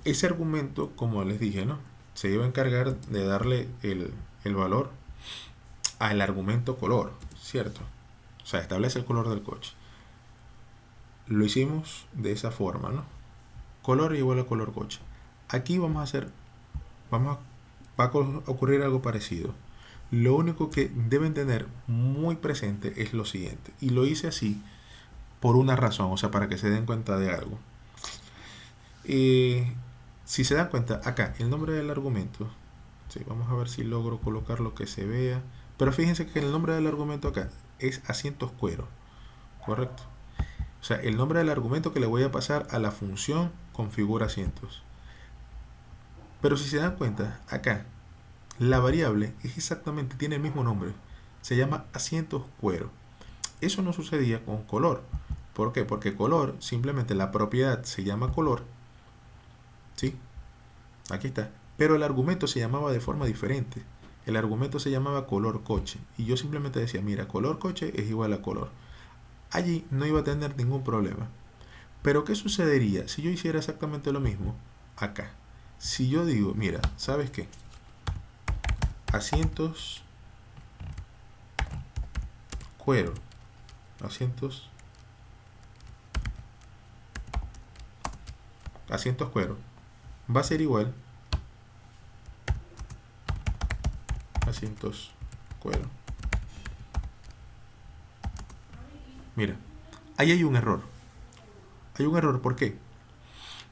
Ese argumento, como les dije, ¿no?, se iba a encargar de darle el valor al argumento color, ¿cierto? O sea, establece el color del coche. Lo hicimos de esa forma, ¿no? Color igual a color coche. Aquí va a ocurrir algo parecido. Lo único que deben tener muy presente es lo siguiente. Y lo hice así por una razón, o sea, para que se den cuenta de algo. Si se dan cuenta, acá, el nombre del argumento, sí, vamos a ver si logro colocar lo que se vea. Pero fíjense que el nombre del argumento acá es asientos cuero, correcto. O sea, el nombre del argumento que le voy a pasar a la función configura asientos. Pero si se dan cuenta, acá, la variable es exactamente, tiene el mismo nombre. Se llama asientos cuero. Eso no sucedía con color. ¿Por qué? Porque color, simplemente la propiedad se llama color. ¿Sí? Aquí está. Pero el argumento se llamaba de forma diferente. El argumento se llamaba color coche. Y yo simplemente decía, mira, color coche es igual a color. Allí no iba a tener ningún problema. Pero ¿qué sucedería si yo hiciera exactamente lo mismo acá? Si yo digo, mira, ¿sabes qué? Asientos cuero. Asientos cuero. Va a ser igual asientos cuero. Mira, ahí hay un error. Hay un error, ¿por qué?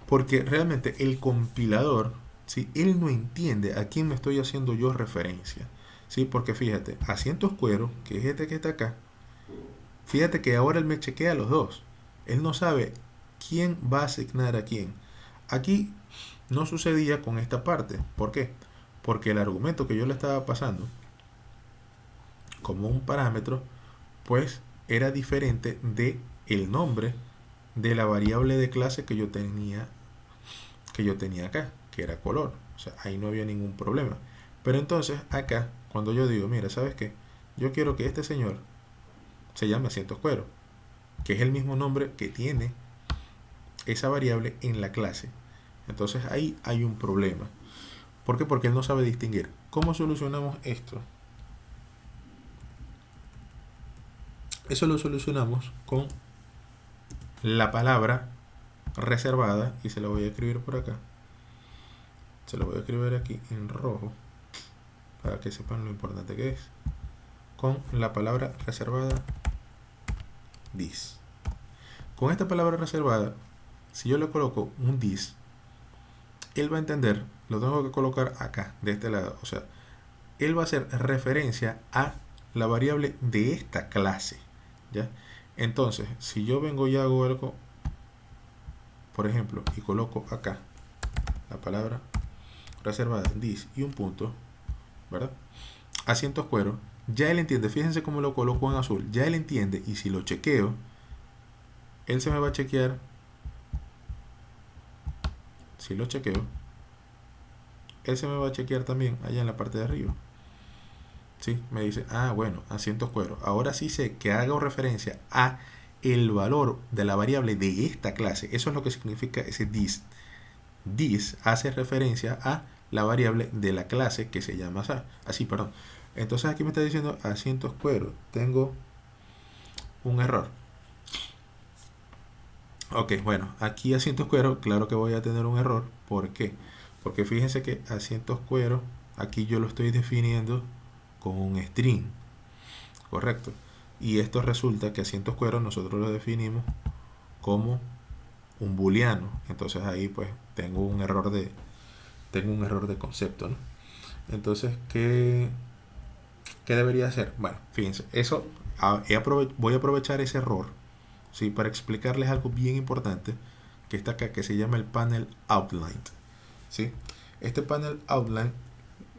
Porque realmente el compilador, ¿sí?, él no entiende a quién me estoy haciendo yo referencia. ¿Sí? Porque fíjate, asientos cuero, que es este que está acá, fíjate que ahora él me chequea los dos. Él no sabe quién va a asignar a quién. Aquí no sucedía con esta parte. ¿Por qué? Porque el argumento que yo le estaba pasando como un parámetro, pues era diferente de el nombre de la variable de clase que yo tenía acá, que era color. O sea, ahí no había ningún problema. Pero entonces acá, cuando yo digo, mira, ¿sabes qué? Yo quiero que este señor se llame asientos cuero, que es el mismo nombre que tiene esa variable en la clase. Entonces ahí hay un problema. ¿Por qué? Porque él no sabe distinguir. ¿Cómo solucionamos esto? Eso lo solucionamos con la palabra reservada, y se la voy a escribir por acá. Se la voy a escribir aquí en rojo para que sepan lo importante que es. Con la palabra reservada this. Con esta palabra reservada, si yo le coloco un this, él va a entender, lo tengo que colocar acá, de este lado. O sea, él va a hacer referencia a la variable de esta clase, ¿ya? Entonces, si yo vengo y hago algo, por ejemplo, y coloco acá la palabra reservada this y un punto, ¿verdad? Asientos cuero, ya él entiende. Fíjense cómo lo coloco en azul. Ya él entiende, y si lo chequeo, él se me va a chequear. Si lo chequeo, él se me va a chequear también allá en la parte de arriba. ¿Sí? Me dice, ah, bueno, asientos cuero. Ahora sí sé que hago referencia a el valor de la variable de esta clase. Eso es lo que significa ese this. This hace referencia a la variable de la clase que se llama así, perdón. Entonces aquí me está diciendo asientos cuero. Tengo un error. Ok, bueno, aquí asientos cuero, claro que voy a tener un error. ¿Por qué? Porque fíjense que asientos cuero, aquí yo lo estoy definiendo con un string, correcto. Y esto resulta que asientos cuero nosotros lo definimos como un booleano. Entonces ahí pues tengo un error de concepto, ¿no? Entonces, ¿qué debería hacer? Bueno, fíjense, eso voy a aprovechar ese error, ¿sí? Para explicarles algo bien importante que está acá, que se llama el panel outline, ¿sí? Este panel outline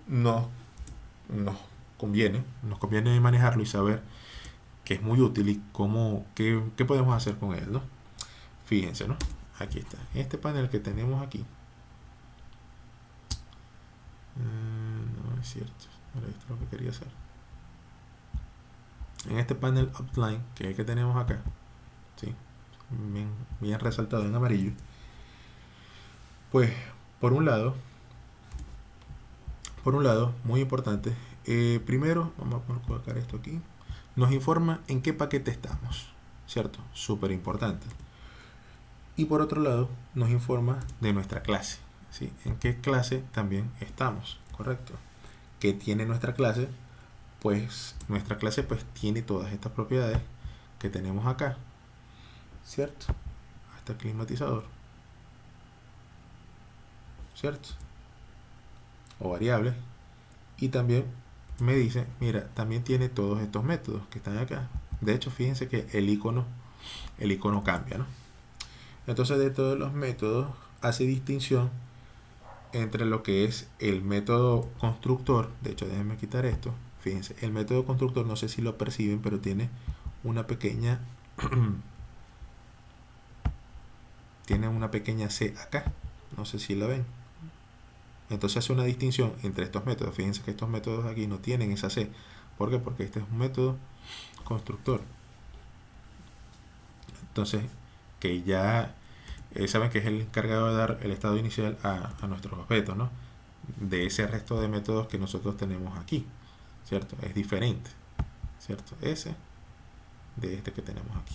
nos, nos nos conviene manejarlo y saber que es muy útil y qué podemos hacer con él, ¿no? Fíjense, ¿no? Aquí está. Este panel que tenemos aquí. No es cierto. Ahora esto es lo que quería hacer. En este panel outline, que es el que tenemos acá, ¿sí? Bien resaltado en amarillo. Pues, por un lado, muy importante, primero, vamos a colocar esto aquí, nos informa en qué paquete estamos, ¿cierto? Súper importante. Y por otro lado, nos informa de nuestra clase, ¿sí? En qué clase también estamos, ¿correcto? ¿Qué tiene nuestra clase? Pues nuestra clase pues tiene todas estas propiedades que tenemos acá, ¿cierto? Hasta climatizador, ¿cierto? O variables. Y también me dice, mira, también tiene todos estos métodos que están acá. De hecho, fíjense que el icono cambia, ¿no? Entonces, de todos los métodos hace distinción entre lo que es el método constructor. De hecho, déjenme quitar esto. Fíjense, el método constructor, no sé si lo perciben, pero tiene una pequeña tiene una pequeña C acá. No sé si la ven. Entonces hace una distinción entre estos métodos. Fíjense que estos métodos aquí no tienen esa C. ¿Por qué? Porque este es un método constructor. Entonces, que ya saben que es el encargado de dar el estado inicial a nuestros objetos, ¿no? De ese resto de métodos que nosotros tenemos aquí, ¿cierto? Es diferente, ¿cierto? Ese de este que tenemos aquí.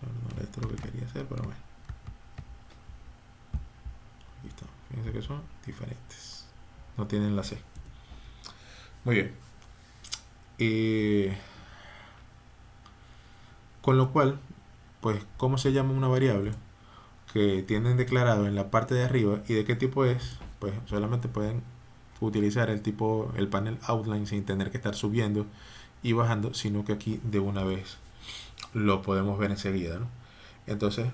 No, esto es lo que quería hacer, pero bueno. Aquí está. Fíjense que son diferentes. No tienen la C. Muy bien. Con lo cual, pues, ¿cómo se llama una variable que tienen declarado en la parte de arriba y de qué tipo es? Pues solamente pueden utilizar el panel outline sin tener que estar subiendo y bajando, sino que aquí de una vez lo podemos ver enseguida, ¿no? Entonces,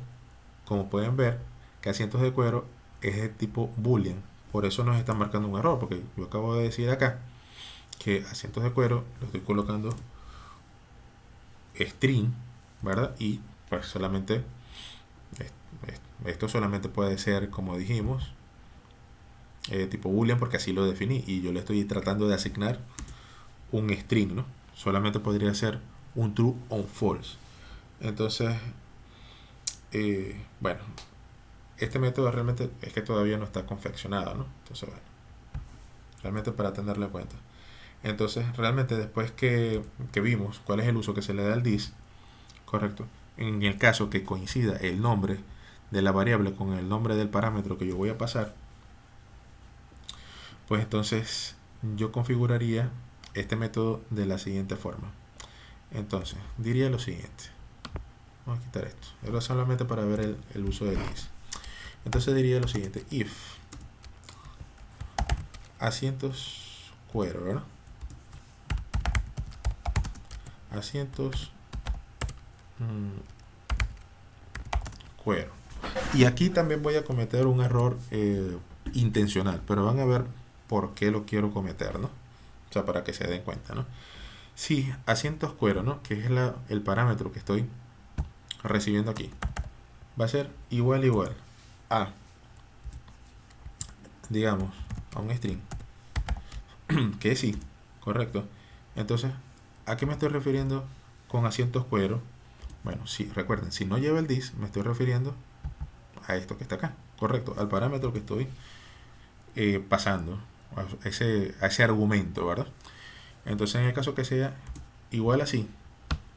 como pueden ver, que asientos de cuero es de tipo boolean, por eso nos están marcando un error, porque yo acabo de decir acá que asientos de cuero lo estoy colocando string, ¿verdad? Y pues solamente esto solamente puede ser, como dijimos, tipo boolean, porque así lo definí y yo le estoy tratando de asignar un string, ¿no? Solamente podría ser un true o un false. Entonces, bueno, este método realmente es que todavía no está confeccionado, ¿no? Entonces, bueno, realmente para tenerlo en cuenta. Entonces, realmente después que vimos cuál es el uso que se le da al this, correcto, en el caso que coincida el nombre de la variable con el nombre del parámetro que yo voy a pasar, pues entonces yo configuraría este método de la siguiente forma. Entonces, diría lo siguiente. Vamos a quitar esto. Era solamente para ver el uso del this. Entonces diría lo siguiente. If asientos cuero, ¿verdad? Asientos cuero. Y aquí también voy a cometer un error intencional, pero van a ver por qué lo quiero cometer, ¿no? O sea, para que se den cuenta, ¿no? Si asientos cuero, ¿no? Que es el parámetro que estoy recibiendo aquí, va a ser igual a, digamos, a un string que sí, correcto. Entonces, ¿a qué me estoy refiriendo con asientos cuero? Bueno, sí, recuerden, si no lleva el this, me estoy refiriendo a esto que está acá, correcto, al parámetro que estoy pasando, a ese argumento, ¿verdad? Entonces, en el caso que sea igual así,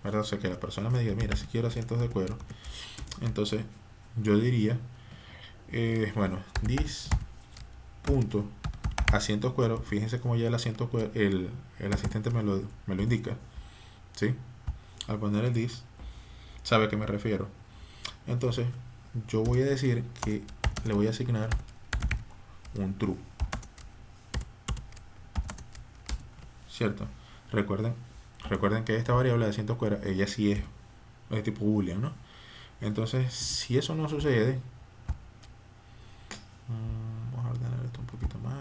¿verdad? O sea, que la persona me diga, mira, si quiero asientos de cuero, entonces yo diría, bueno, this punto asientos cuero. Fíjense cómo ya el asiento cuero, el asistente me lo indica, ¿sí? Al poner el this, sabe a qué me refiero. Entonces, yo voy a decir que le voy a asignar un true. ¿cierto? Recuerden, recuerden que esta variable de asientos fuera, ella sí es de tipo boolean, ¿no? Entonces, si eso no sucede, vamos a ordenar esto un poquito más.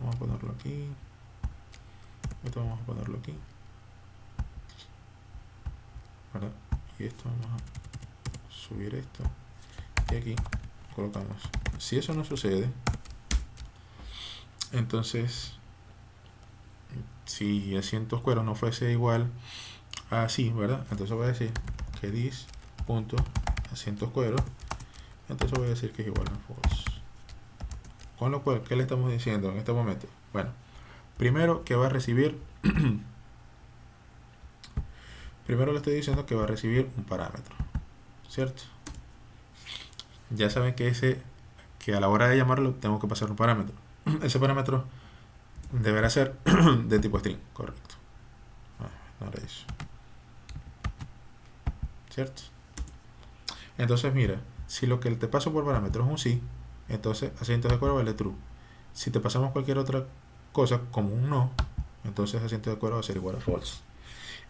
Vamos a ponerlo aquí. Esto vamos a ponerlo aquí, ¿verdad? Y esto vamos a subir esto. Y aquí colocamos. Si eso no sucede, entonces, si asientos cueros no fuese igual a sí, ¿verdad? Entonces voy a decir que this punto asientos cueros, entonces voy a decir que es igual a false. Con lo cual, ¿qué le estamos diciendo en este momento? Bueno, primero que va a recibir primero le estoy diciendo que va a recibir un parámetro, ¿cierto? Ya saben que a la hora de llamarlo tengo que pasar un parámetro. Ese parámetro deberá ser de tipo string, correcto. No era eso, ¿cierto? Entonces mira, si lo que te paso por parámetro es un sí, entonces asiento de cuero vale true. Si te pasamos cualquier otra cosa como un no, entonces asiento de cuero va a ser igual a false.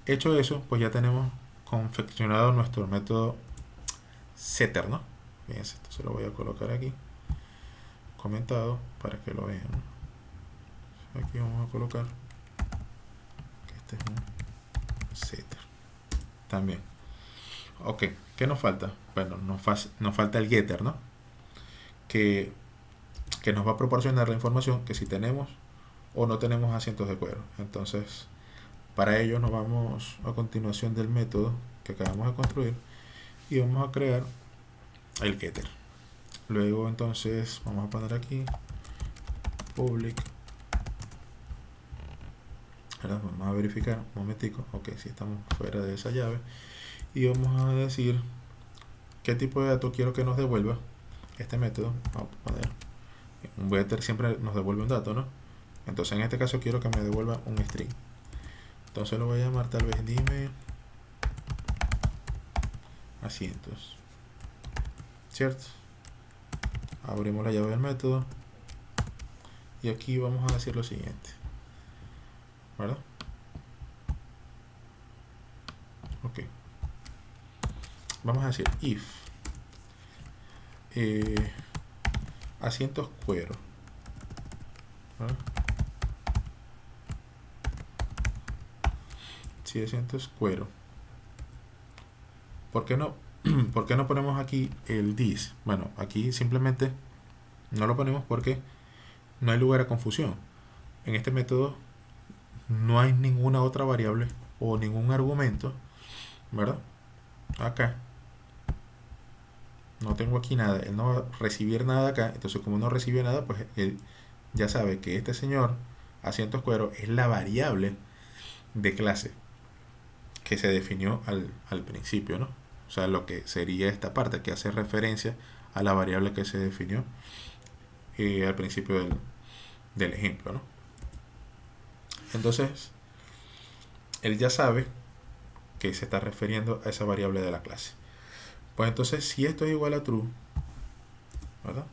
Hecho eso, pues ya tenemos confeccionado nuestro método setter, ¿no? Fíjense, esto se lo voy a colocar aquí comentado para que lo vean. Aquí vamos a colocar que este es un setter también. Ok, ¿qué nos falta? Bueno, nos falta el getter, ¿no? Que nos va a proporcionar la información que si tenemos o no tenemos asientos de cuero. Entonces, para ello nos vamos a continuación del método que acabamos de construir y vamos a crear el getter. Luego entonces vamos a poner aquí public. Ahora vamos a verificar un momentico. Ok, si estamos fuera de esa llave. Y vamos a decir qué tipo de dato quiero que nos devuelva este método. Vamos a poner un getter, siempre nos devuelve un dato, ¿no? Entonces en este caso quiero que me devuelva un string. Entonces lo voy a llamar tal vez dime asientos, ¿cierto? Abrimos la llave del método y aquí vamos a decir lo siguiente, ¿verdad? Ok, vamos a decir if asientos cuero, ¿verdad? Si asientos cuero, ¿por qué no? ¿Por qué no ponemos aquí el this? Bueno, aquí simplemente no lo ponemos porque no hay lugar a confusión. En este método no hay ninguna otra variable o ningún argumento, ¿verdad? Acá no tengo aquí nada, él no va a recibir nada acá. Entonces, como no recibió nada, pues él ya sabe que este señor asientos cuero es la variable de clase que se definió al principio, ¿no? O sea, lo que sería esta parte que hace referencia a la variable que se definió al principio del ejemplo, ¿no? Entonces, él ya sabe que se está refiriendo a esa variable de la clase. Pues entonces, si esto es igual a true, ¿verdad?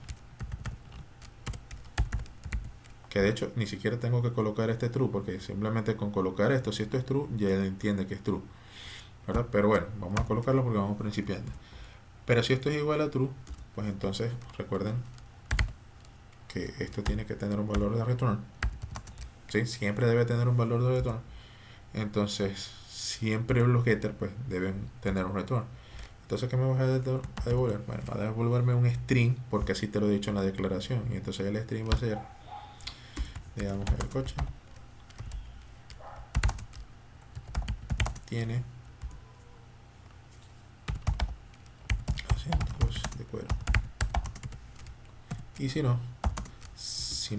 Que de hecho ni siquiera tengo que colocar este true, porque simplemente con colocar esto, si esto es true, ya él entiende que es true, ¿verdad? Pero bueno, vamos a colocarlo porque vamos principiando. Pero si esto es igual a true, pues entonces recuerden que esto tiene que tener un valor de return, ¿sí? Siempre debe tener un valor de return. Entonces siempre los getters pues deben tener un return. Entonces, ¿qué me vas a devolver? Bueno, va a devolverme un string, porque así te lo he dicho en la declaración. Y entonces el string va a ser, digamos, el coche tiene asientos de cuero. Y si no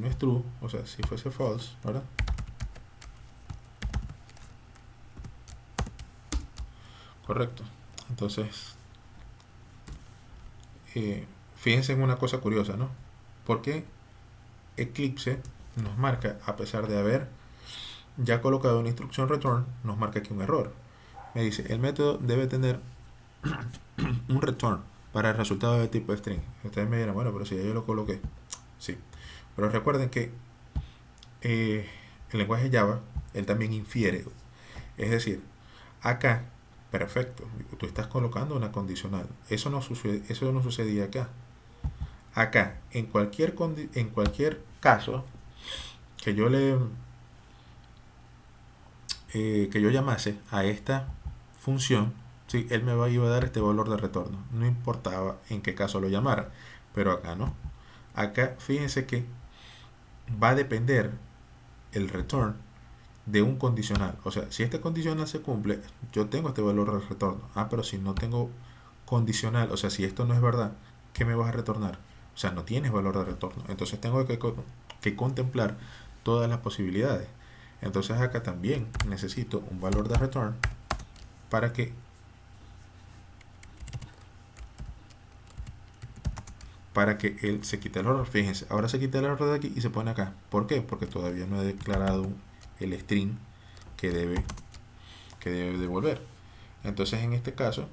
es true, o sea, si fuese false, ¿verdad? Correcto. Entonces, fíjense en una cosa curiosa, ¿no? Porque Eclipse nos marca, a pesar de haber ya colocado una instrucción return, nos marca aquí un error. Me dice, el método debe tener un return para el resultado de tipo string. Ustedes me dirán, bueno, pero si ya yo lo coloqué. Sí, pero recuerden que el lenguaje Java Él también infiere. Es decir, acá, perfecto, tú estás colocando una condicional. Eso no sucedía acá. Acá, en cualquier caso que yo que yo llamase a esta función, ¿sí? Él iba a dar este valor de retorno. No importaba en qué caso lo llamara. Pero acá no. Acá fíjense que va a depender el return de un condicional. O sea, si este condicional se cumple, yo tengo este valor de retorno. Pero si no tengo condicional, o sea, si esto no es verdad, ¿qué me vas a retornar? O sea, no tienes valor de retorno. Entonces tengo que contemplar todas las posibilidades. Entonces acá también necesito un valor de return para que él se quite el error. Fíjense, ahora se quita el error de aquí y se pone acá. ¿Por qué? Porque todavía no he declarado el string que debe devolver. Entonces en este caso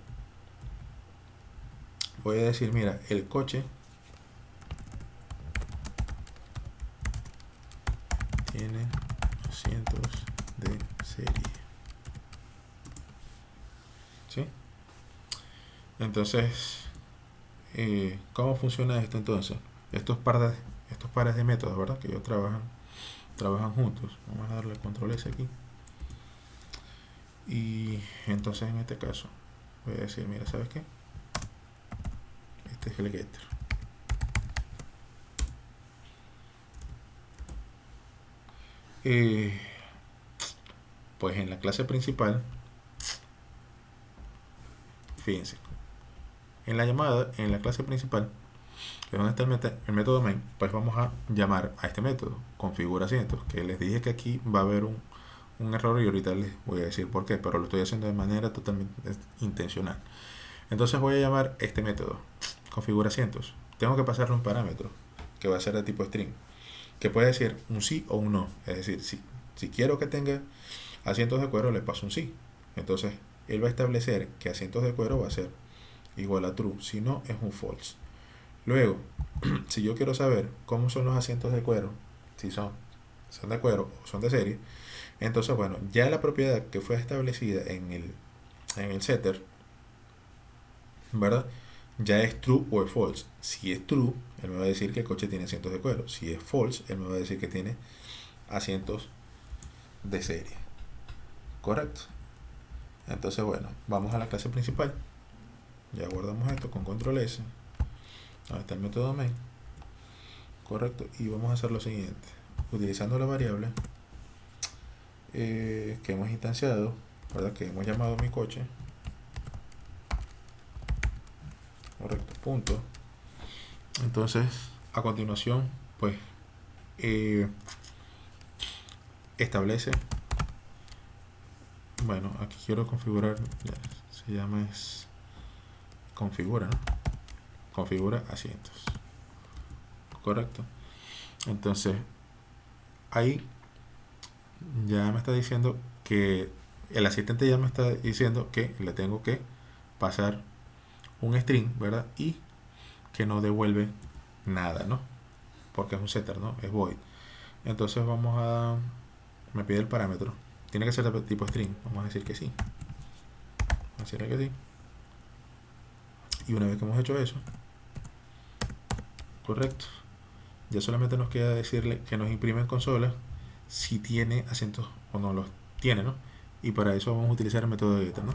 voy a decir, mira, el coche tiene asientos de serie. ¿Sí? Entonces, ¿cómo funciona esto entonces? Estos pares de métodos, ¿verdad? Que ellos trabajan juntos. Vamos a darle control S aquí. Y entonces en este caso voy a decir, mira, ¿sabes qué? Este es el getter. Pues en la clase principal, fíjense, en la clase principal, que es donde está el método main, pues vamos a llamar a este método, configura asientos, que les dije que aquí va a haber un error y ahorita les voy a decir por qué, pero lo estoy haciendo de manera totalmente intencional. Entonces voy a llamar este método, configura asientos. Tengo que pasarle un parámetro que va a ser de tipo string, que puede decir un sí o un no. Es decir, si quiero que tenga asientos de cuero, le paso un sí. Entonces él va a establecer que asientos de cuero va a ser igual a true, si no es un false. Luego, si yo quiero saber cómo son los asientos de cuero, si son de cuero o son de serie, entonces bueno, ya la propiedad que fue establecida en el setter, ¿verdad? Ya es true o es false. Si es true, él me va a decir que el coche tiene asientos de cuero. Si es false, él me va a decir que tiene asientos de serie. Correcto. Entonces bueno, vamos a la clase principal. Ya guardamos esto con control S. Ahí está el método main. Correcto. Y vamos a hacer lo siguiente. Utilizando la variable que hemos instanciado, ¿verdad? Que hemos llamado mi coche. Correcto. Punto. Entonces, a continuación, pues, establece. Bueno, aquí quiero configurar. Se llama configura, ¿no? Configura asientos. Correcto. Entonces, ahí ya me está diciendo que el asistente ya me está diciendo que le tengo que pasar un string, ¿verdad? Y que no devuelve nada, ¿no? Porque es un setter, ¿no? Es void. Entonces me pide el parámetro. Tiene que ser de tipo string. Vamos a decir que sí. Vamos a decirle que sí. Y una vez que hemos hecho eso, correcto, ya solamente nos queda decirle que nos imprime en consola si tiene acentos o no los tiene, ¿no? Y para eso vamos a utilizar el método de getter, ¿no?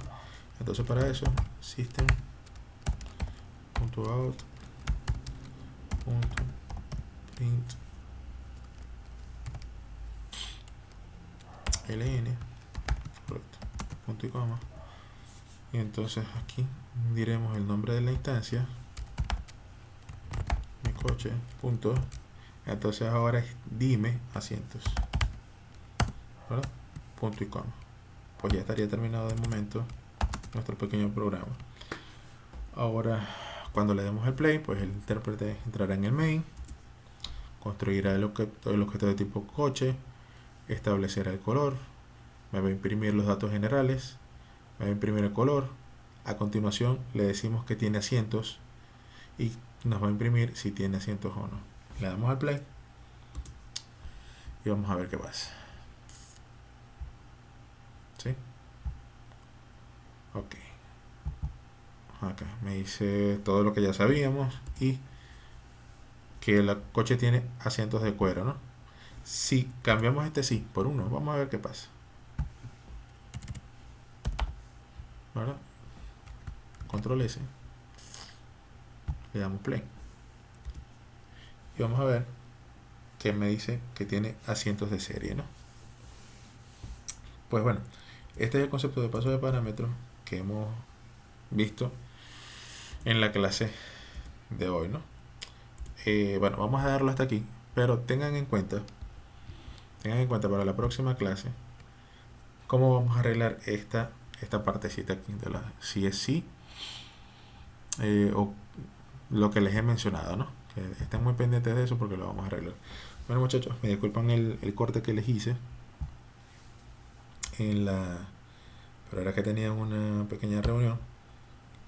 Entonces para eso, system.out.print ln, correcto, punto y coma. Y entonces aquí diremos el nombre de la instancia, mi coche, punto. Entonces ahora es dime asientos, ¿verdad? Punto y coma. Pues ya estaría terminado de momento nuestro pequeño programa. Ahora, cuando le demos el play, pues el intérprete entrará en el main, construirá el objeto de tipo coche, establecerá el color, me va a imprimir los datos generales, me va a imprimir el color. A continuación le decimos que tiene asientos y nos va a imprimir si tiene asientos o no. Le damos al play y vamos a ver qué pasa. ¿sí? Ok, acá me dice todo lo que ya sabíamos y que el coche tiene asientos de cuero, ¿no? Si cambiamos este sí por uno, vamos a ver qué pasa, ¿verdad? Control S, le damos play y vamos a ver que me dice que tiene asientos de serie, ¿no? Pues bueno, este es el concepto de paso de parámetros que hemos visto en la clase de hoy, ¿no? Bueno, vamos a darlo hasta aquí, pero tengan en cuenta para la próxima clase cómo vamos a arreglar esta partecita aquí de la si es sí o lo que les he mencionado, ¿no? Que estén muy pendientes de eso porque lo vamos a arreglar. Bueno, muchachos, me disculpan el corte que les hice en la, pero era que tenían una pequeña reunión.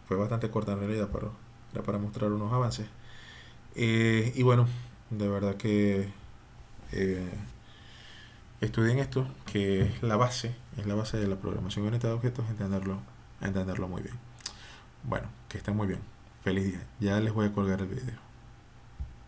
Fue bastante corta en realidad, pero era para mostrar unos avances. Y bueno, de verdad que eh, estudien esto, que es la base de la programación orientada a objetos, entenderlo muy bien. Bueno, que estén muy bien. Feliz día. Ya les voy a colgar el video.